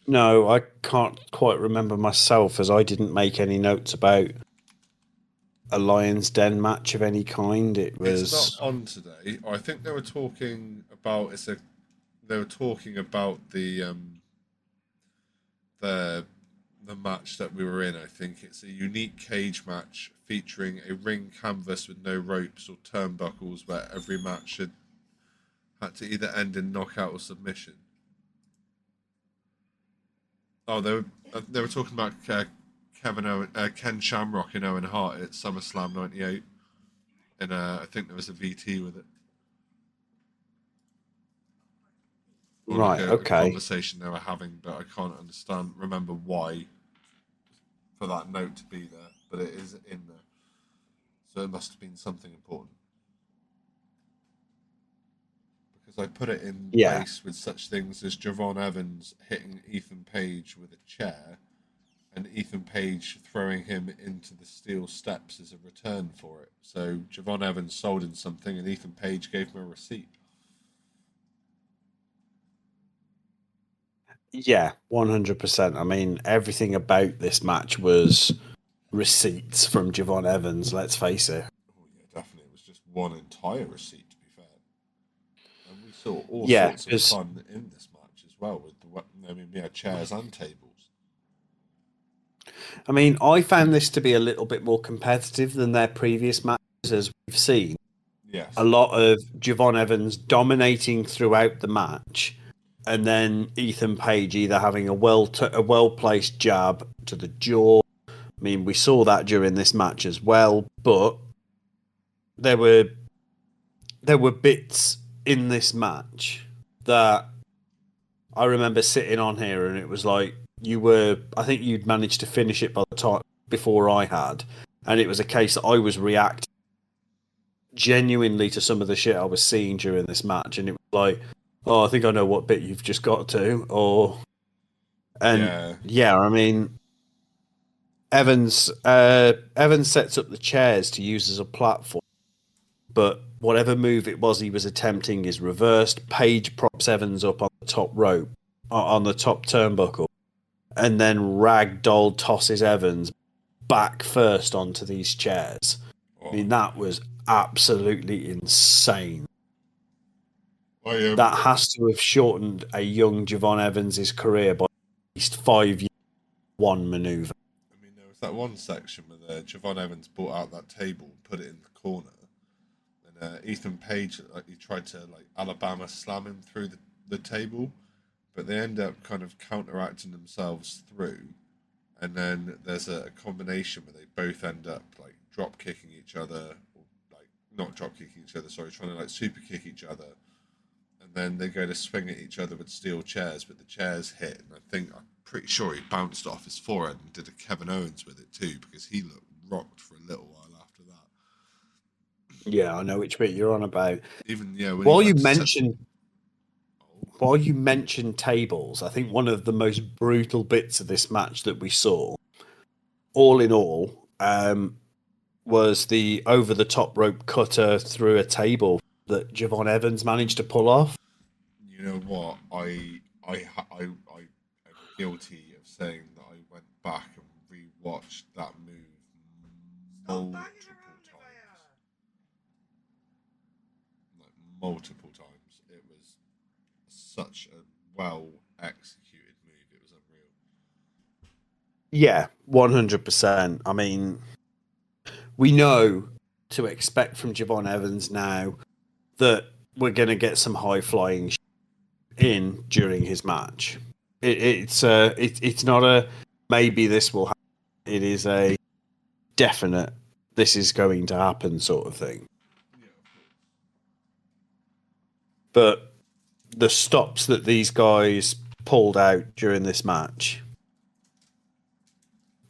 No, I can't quite remember myself, as I didn't make any notes about a Lions Den match of any kind. It's not on today. I think they were talking about the match that we were in. I think it's a unique cage match featuring a ring canvas with no ropes or turnbuckles, where every match had to either end in knockout or submission. Oh, they were talking about Ken Shamrock and Owen Hart at SummerSlam '98, and I think there was a VT with it. Or right. A conversation they were having, but I can't remember why for that note to be there, but it is in there, so it must have been something important. Because I put it in place with such things as Javon Evans hitting Ethan Page with a chair, and Ethan Page throwing him into the steel steps as a return for it. So Javon Evans sold him something, and Ethan Page gave him a receipt. Yeah, 100%. I mean, everything about this match was receipts from Javon Evans, let's face it. Oh, yeah, definitely. It was just one entire receipt, to be fair. And we saw all sorts of fun in this match as well. We had chairs and tables. I mean, I found this to be a little bit more competitive than their previous matches, as we've seen. Yes. A lot of Javon Evans dominating throughout the match, and then Ethan Page either having a well-placed jab to the jaw. I mean, we saw that during this match as well, but there were bits in this match that I remember sitting on here, and it was like I think you'd managed to finish it by the time before I had, and it was a case that I was reacting genuinely to some of the shit I was seeing during this match, and it was like, oh, I think I know what bit you've just got to, I mean, Evans sets up the chairs to use as a platform, but whatever move it was he was attempting is reversed. Page props Evans up on the top rope, on the top turnbuckle, and then Ragdoll tosses Evans back first onto these chairs. I mean, that was absolutely insane. I That has to have shortened a young Javon Evans' career by at least 5 years. One maneuver. I mean, there was that one section where Javon Evans brought out that table and put it in the corner, and Ethan Page, he tried to like Alabama slam him through the table, but they end up kind of counteracting themselves through, and then there's a combination where they both end up like drop kicking each other, or like not drop kicking each other, sorry, trying to like super kick each other, and then they go to swing at each other with steel chairs, but the chairs hit, and I'm pretty sure he bounced off his forehead and did a Kevin Owens with it too, because he looked rocked for a little while after that. Yeah, I know which bit you're on about. Even when While he you went to mentioned while you mentioned tables, I think one of the most brutal bits of this match that we saw, all in all, was the over the top rope cutter through a table that Javon Evans managed to pull off. you know what, I'm guilty of saying that I went back and rewatched that move multiple times. Like multiple times. It was such a well executed move. It was unreal. Yeah, 100%. I mean, we know to expect from Javon Evans now that we're going to get some high flying in during his match. It's not a maybe this will happen. It is a definite this is going to happen sort of thing. Yeah, of course. But the stops that these guys pulled out during this match,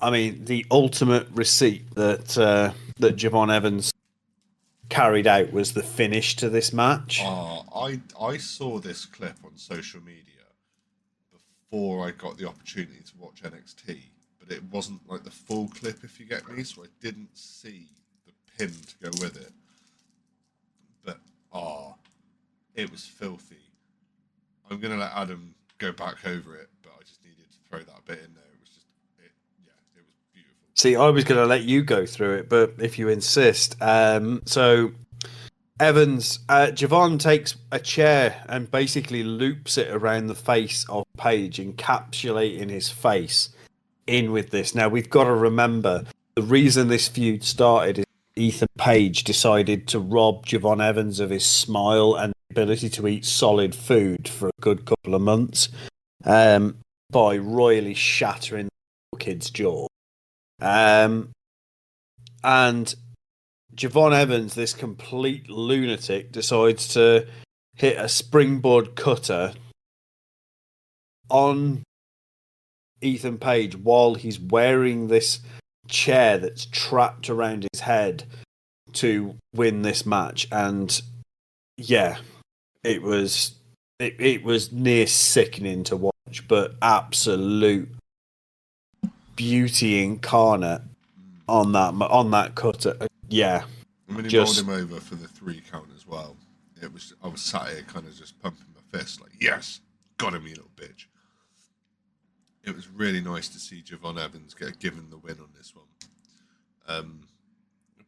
I mean, the ultimate receipt that that Javon Evans carried out was the finish to this match. I saw this clip on social media before I got the opportunity to watch NXT, but it wasn't like the full clip, if you get me, so I didn't see the pin to go with it. But it was filthy. I'm gonna let Adam go back over it, but I just needed to throw that bit in there. It was just it was beautiful. See, I was going to let you go through it, but if you insist. So Evans, Javon takes a chair and basically loops it around the face of Page, encapsulating his face in with this. Now, we've got to remember the reason this feud started is Ethan Page decided to rob Javon Evans of his smile and ability to eat solid food for a good couple of months by royally shattering the kid's jaw. And Javon Evans, this complete lunatic, decides to hit a springboard cutter on Ethan Page while he's wearing this chair that's trapped around his head to win this match. And yeah, it was near sickening to watch, but absolute beauty incarnate on that cutter. Yeah. I mean, he rolled him over for the 3 count as well. I was sat here kind of just pumping my fist like, yes, got him, you little bitch. It was really nice to see Javon Evans get given the win on this one.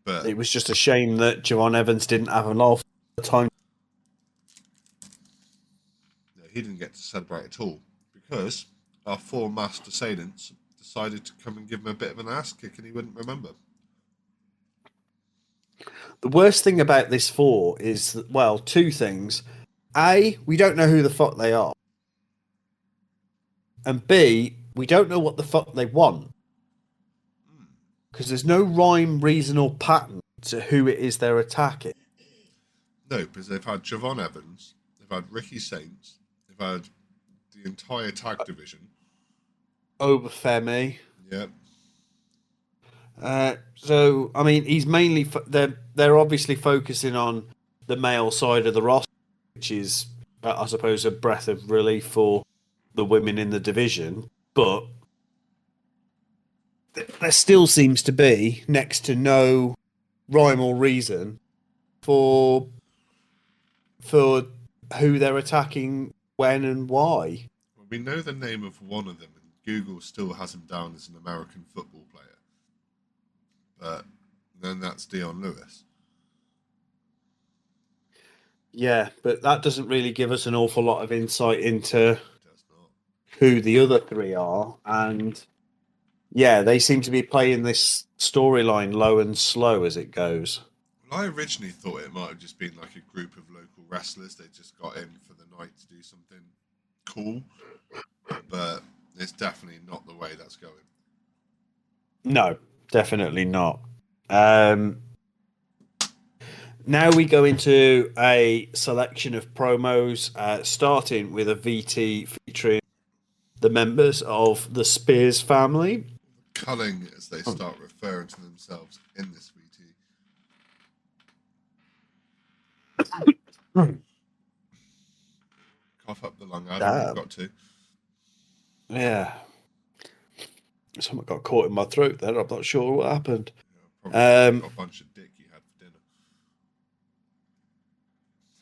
But it was just a shame that Javon Evans didn't have a lot of time. No, he didn't get to celebrate at all because our 4 masked assailants decided to come and give him a bit of an ass kick and he wouldn't remember. The worst thing about this 4 is, well, 2 things. A, we don't know who the fuck they are. And B, we don't know what the fuck they want. Because there's no rhyme, reason, or pattern to who it is they're attacking. No, because they've had Javon Evans, they've had Ricky Saints, they've had the entire tag division. Obafemi. Yep. So, I mean, he's mainly... They're obviously focusing on the male side of the roster, which is, I suppose, a breath of relief for the women in the division. But there still seems to be next to no rhyme or reason for who they're attacking, when and why. Well, we know the name of one of them, and Google still has him down as an American football player. But then that's Dion Lewis. Yeah, but that doesn't really give us an awful lot of insight into It does not. who the other three are. And yeah, they seem to be playing this storyline low and slow as it goes. Well, I originally thought it might have just been like a group of local wrestlers. They just got in for the night to do something cool, but it's definitely not the way that's going. No, definitely not. Um, Now we go into a selection of promos, starting with a VT featuring the members of the Spears family. Culling, as they start referring to themselves in this VT. Cough up the lung, Adam. You've Damn. got to. Yeah. Something got caught in my throat there. I'm not sure what happened. Probably got a bunch of dick you had for dinner.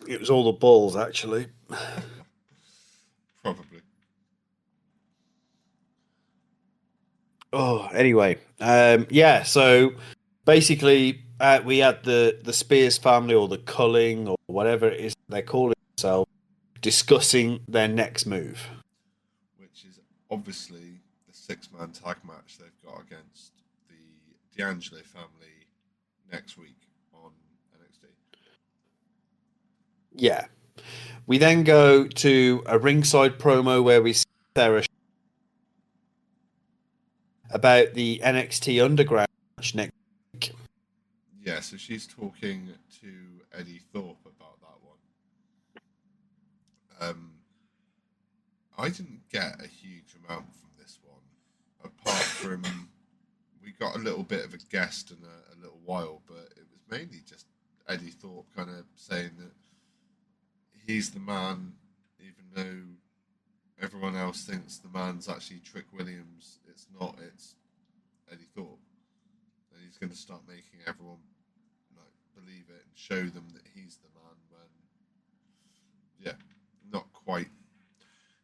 It was all the balls, actually. Probably. Oh, anyway. Yeah, so basically, we had the Spears family or the Culling or whatever it is they're calling themselves discussing their next move. Which is obviously the six-man tag match they've got against the D'Angelo family next week on NXT. Yeah. We then go to a ringside promo where we see Sarah about the NXT Underground match next week. Yeah, so she's talking to Eddie Thorpe about that one. I didn't get a huge amount from this one, apart from we got a little bit of a guest in a little while, but it was mainly just Eddie Thorpe kind of saying that he's the man, even though everyone else thinks the man's actually Trick Williams. It's not. It's Eddie Thorpe, and he's going to start making everyone like believe it and show them that he's the man. When not quite.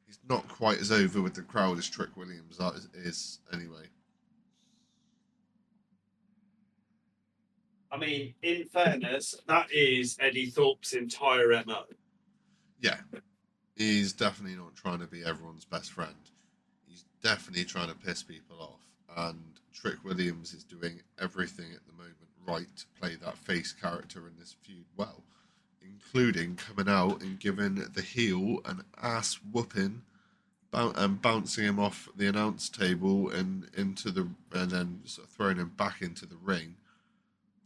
He's not quite as over with the crowd as Trick Williams is anyway. I mean, in fairness, that is Eddie Thorpe's entire MO. Yeah, he's definitely not trying to be everyone's best friend. He's definitely trying to piss people off. And Trick Williams is doing everything at the moment right to play that face character in this feud well, including coming out and giving the heel an ass whooping and bouncing him off the announce table and then sort of throwing him back into the ring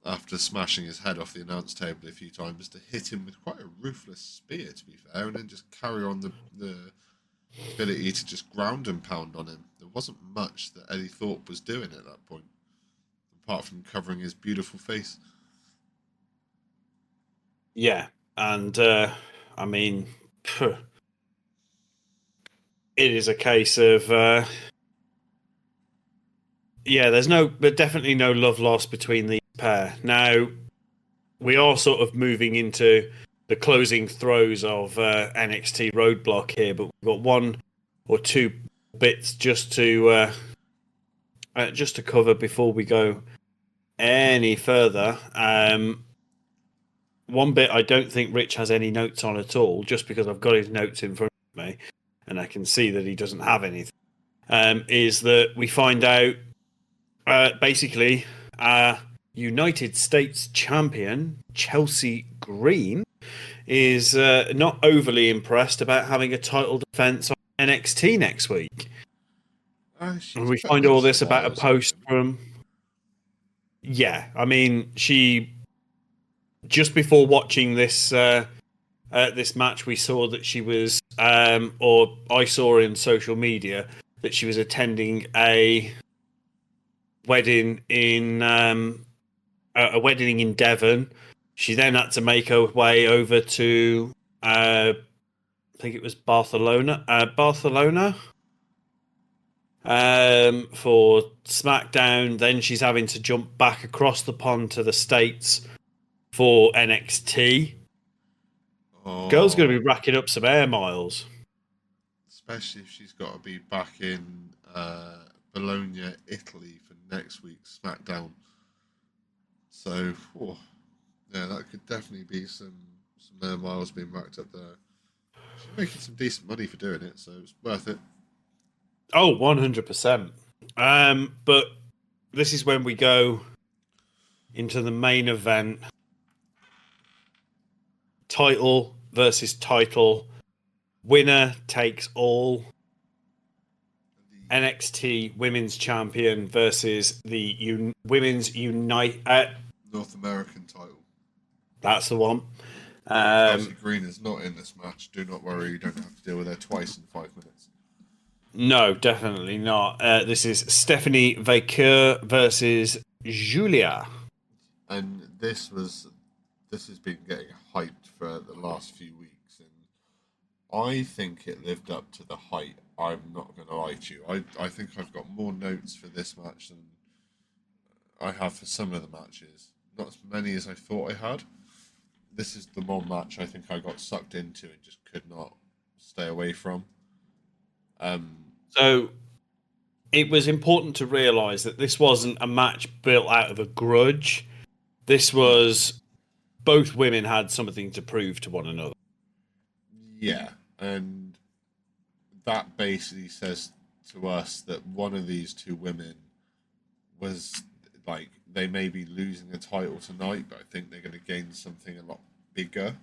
after smashing his head off the announce table a few times to hit him with quite a ruthless spear, to be fair, and then just carry on the ability to just ground and pound on him. There wasn't much that Eddie Thorpe was doing at that point, apart from covering his beautiful face. Yeah, and I mean, it is a case of but definitely no love lost between these pair. Now we are sort of moving into the closing throes of NXT Roadblock here, but we've got one or two bits just to cover before we go any further. One bit I don't think Rich has any notes on at all, just because I've got his notes in front of me and I can see that he doesn't have anything. Is that we find out basically United States champion Chelsea Green is not overly impressed about having a title defense on NXT next week. And we find all this about a post from. Yeah, I mean, she just before watching this this match, we saw that she was, or I saw in social media that she was attending a wedding in a wedding in Devon. She then had to make her way over to I think it was Barcelona, for SmackDown. Then she's having to jump back across the pond to the States for NXT. Oh, Girl's going to be racking up some air miles. especially if she's got to be back in Bologna, Italy for next week's SmackDown. So, yeah, that could definitely be some some air miles being racked up there. She's making some decent money for doing it, so it's worth it. Oh, 100%. But this is when we go into the main event. Title versus title. Winner takes all. NXT Women's Champion versus the Women's Unite. North American title. That's the one. Chelsea Green is not in this match. Do not worry, you don't have to deal with her twice in 5 minutes. No, definitely not. This is Stephanie Vaquer versus Guilia. And this has been getting hyped for the last few weeks, and I think it lived up to the hype. I'm not going to lie to you. I think I've got more notes for this match than I have for some of the matches. Not as many as I thought I had. This is the one match I think I got sucked into and just could not stay away from. So it was important to realise that this wasn't a match built out of a grudge. This was both women had something to prove to one another. Yeah, and that basically says to us that one of these two women was like, they may be losing the title tonight, but I think they're going to gain something a lot bigger.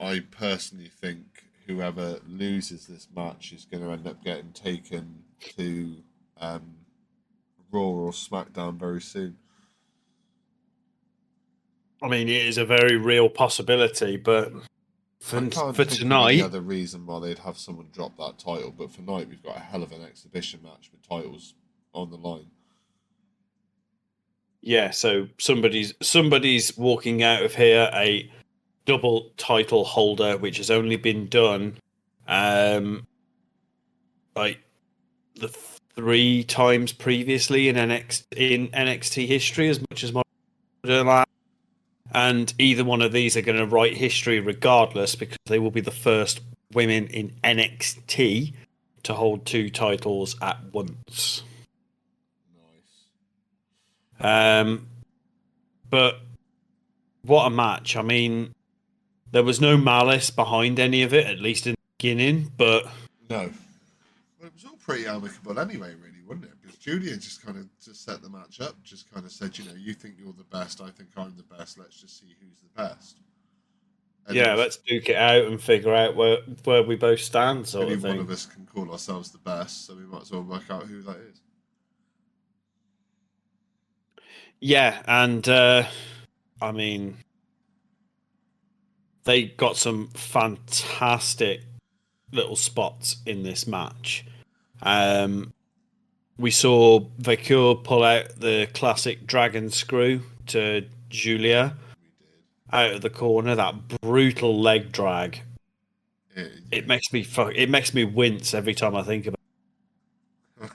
I personally think whoever loses this match is going to end up getting taken to Raw or SmackDown very soon. I mean, it is a very real possibility, but for tonight, any other reason why they'd have someone drop that title, but for tonight we've got a hell of an exhibition match with titles on the line. Yeah, so somebody's walking out of here a double title holder, which has only been done like the 3 times previously in NXT history, as much as my and either one of these are going to write history regardless, because they will be the first women in NXT to hold 2 titles at once. Nice. But what a match. I mean, there was no malice behind any of it, at least in the beginning, but No. Well, it was all pretty amicable anyway, really, wasn't it? Because Julia just kind of set the match up, just kind of said, you know, you think you're the best, I think I'm the best, let's just see who's the best. And yeah, let's duke it out and figure out where we both stand, sort only of thing. one of us can call ourselves the best, so we might as well work out who that is. Yeah, and I mean, they got some fantastic little spots in this match. We saw Vaquer pull out the classic dragon screw to Julia out of the corner. That brutal leg drag. It makes me wince every time I think about it.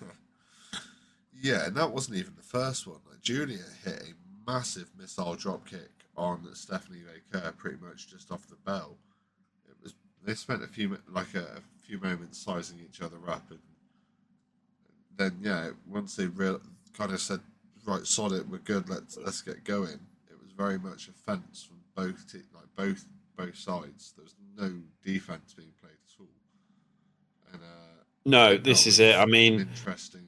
Yeah, and that wasn't even the first one. Like, Julia hit a massive missile dropkick on Stephanie Vaquer pretty much just off the bell. They spent a few moments sizing each other up, and then once they kind of said, right, solid, we're good, let's get going. It was very much a fence from both sides. There was no defense being played at all. And no, this is it. I mean, an interesting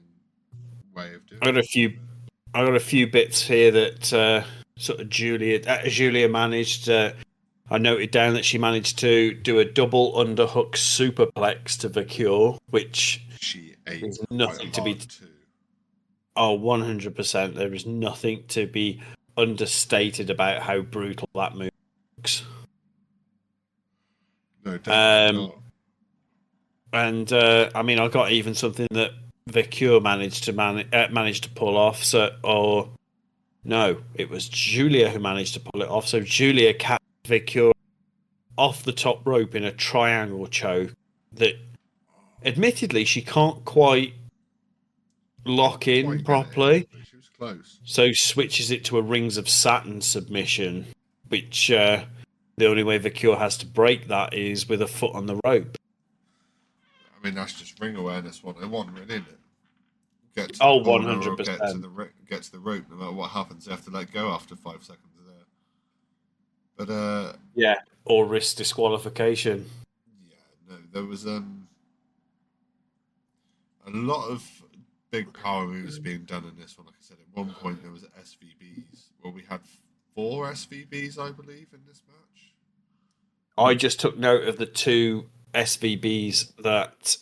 way of doing I got a few bits here that sort of Julia managed. I noted down that she managed to do a double underhook superplex to Vaquer, which she ate is nothing to be. Too. Oh, 100%. There is nothing to be understated about how brutal that move looks. No, definitely not. And I mean, I got even something that Vaquer managed to pull off. No, it was Julia who managed to pull it off. So Julia catch Vaquer off the top rope in a triangle choke that, admittedly, she can't quite lock in properly. She was close. So switches it to a Rings of Saturn submission, which the only way Vaquer has to break that is with a foot on the rope. I mean, that's just ring awareness 101, really, isn't it? Get to 100%. Get to the rope. No matter what happens, they have to let go after 5 seconds of there. But Yeah, or risk disqualification. yeah, no, there was a lot of big power moves being done in this one. Like I said, at one point there was SVBs. Well, we had 4 SVBs, I believe, in this match. I just took note of the 2 SVBs that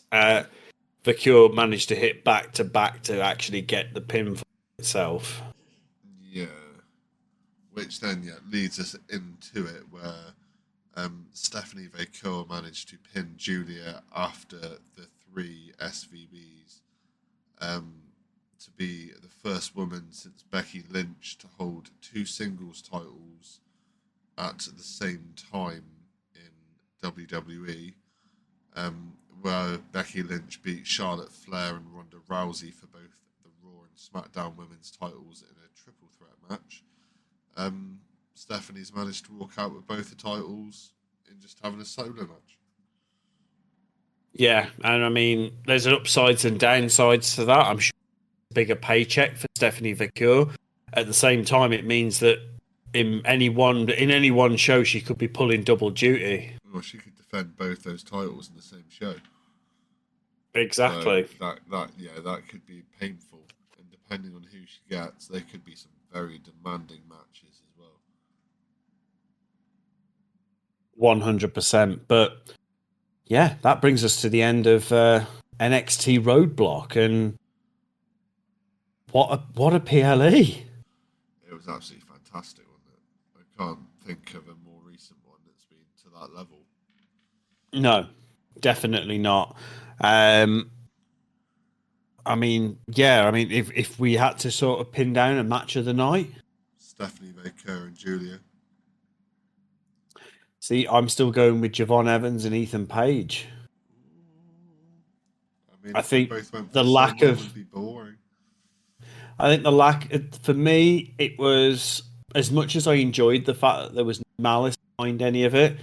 Vaquer managed to hit back to back to actually get the pin for itself. Yeah, which then leads us into it where Stephanie Vaquer managed to pin Guilia after the 3 SVBs, to be the first woman since Becky Lynch to hold 2 singles titles at the same time in WWE, where Becky Lynch beat Charlotte Flair and Ronda Rousey for both the Raw and SmackDown women's titles in a triple threat match. Stephanie's managed to walk out with both the titles in just having a solo match. Yeah, and I mean, there's upsides and downsides to that. I'm sure it's a bigger paycheck for Stephanie Vaquer. At the same time, it means that in any one show, she could be pulling double duty. Well, she could defend both those titles in the same show. Exactly. So that could be painful, and depending on who she gets, there could be some very demanding matches as well. 100%. But yeah, that brings us to the end of NXT Roadblock, and what a PLE! It was absolutely fantastic, wasn't it? I can't think of a more recent one that's been to that level. No, definitely not. I mean, if we had to sort of pin down a match of the night, Stephanie Vaquer and Guilia. see, I'm still going with Javon Evans and Ethan Page. I mean, I if they think both went for the the lack same one, of- would be boring. I think the lack, for me, it was, as much as I enjoyed the fact that there was no malice behind any of it,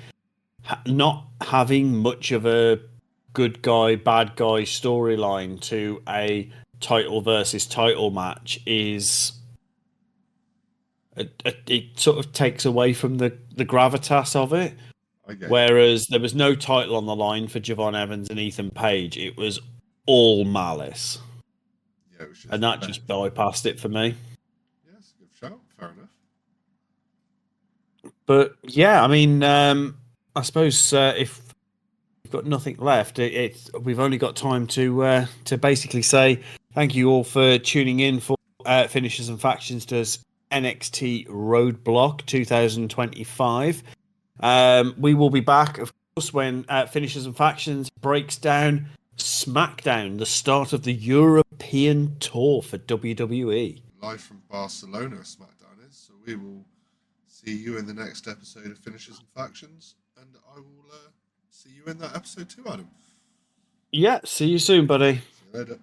not having much of a good guy, bad guy storyline to a title versus title match is it sort of takes away from the gravitas of it. Whereas there was no title on the line for Javon Evans and Ethan Page, it was all malice. Yeah, it was just And that just bypassed it for me. Yes, good shout. Fair enough. But yeah, I mean, I suppose if we've got nothing left, we've only got time to basically say thank you all for tuning in for Finishers and Factions does NXT Roadblock 2025. We will be back, of course, when Finishers and Factions breaks down SmackDown, the start of the European tour for WWE. Live from Barcelona, SmackDown is. So we will see you in the next episode of Finishers and Factions, and I will see you in that episode too, Adam. Yeah, see you soon, buddy. See you later.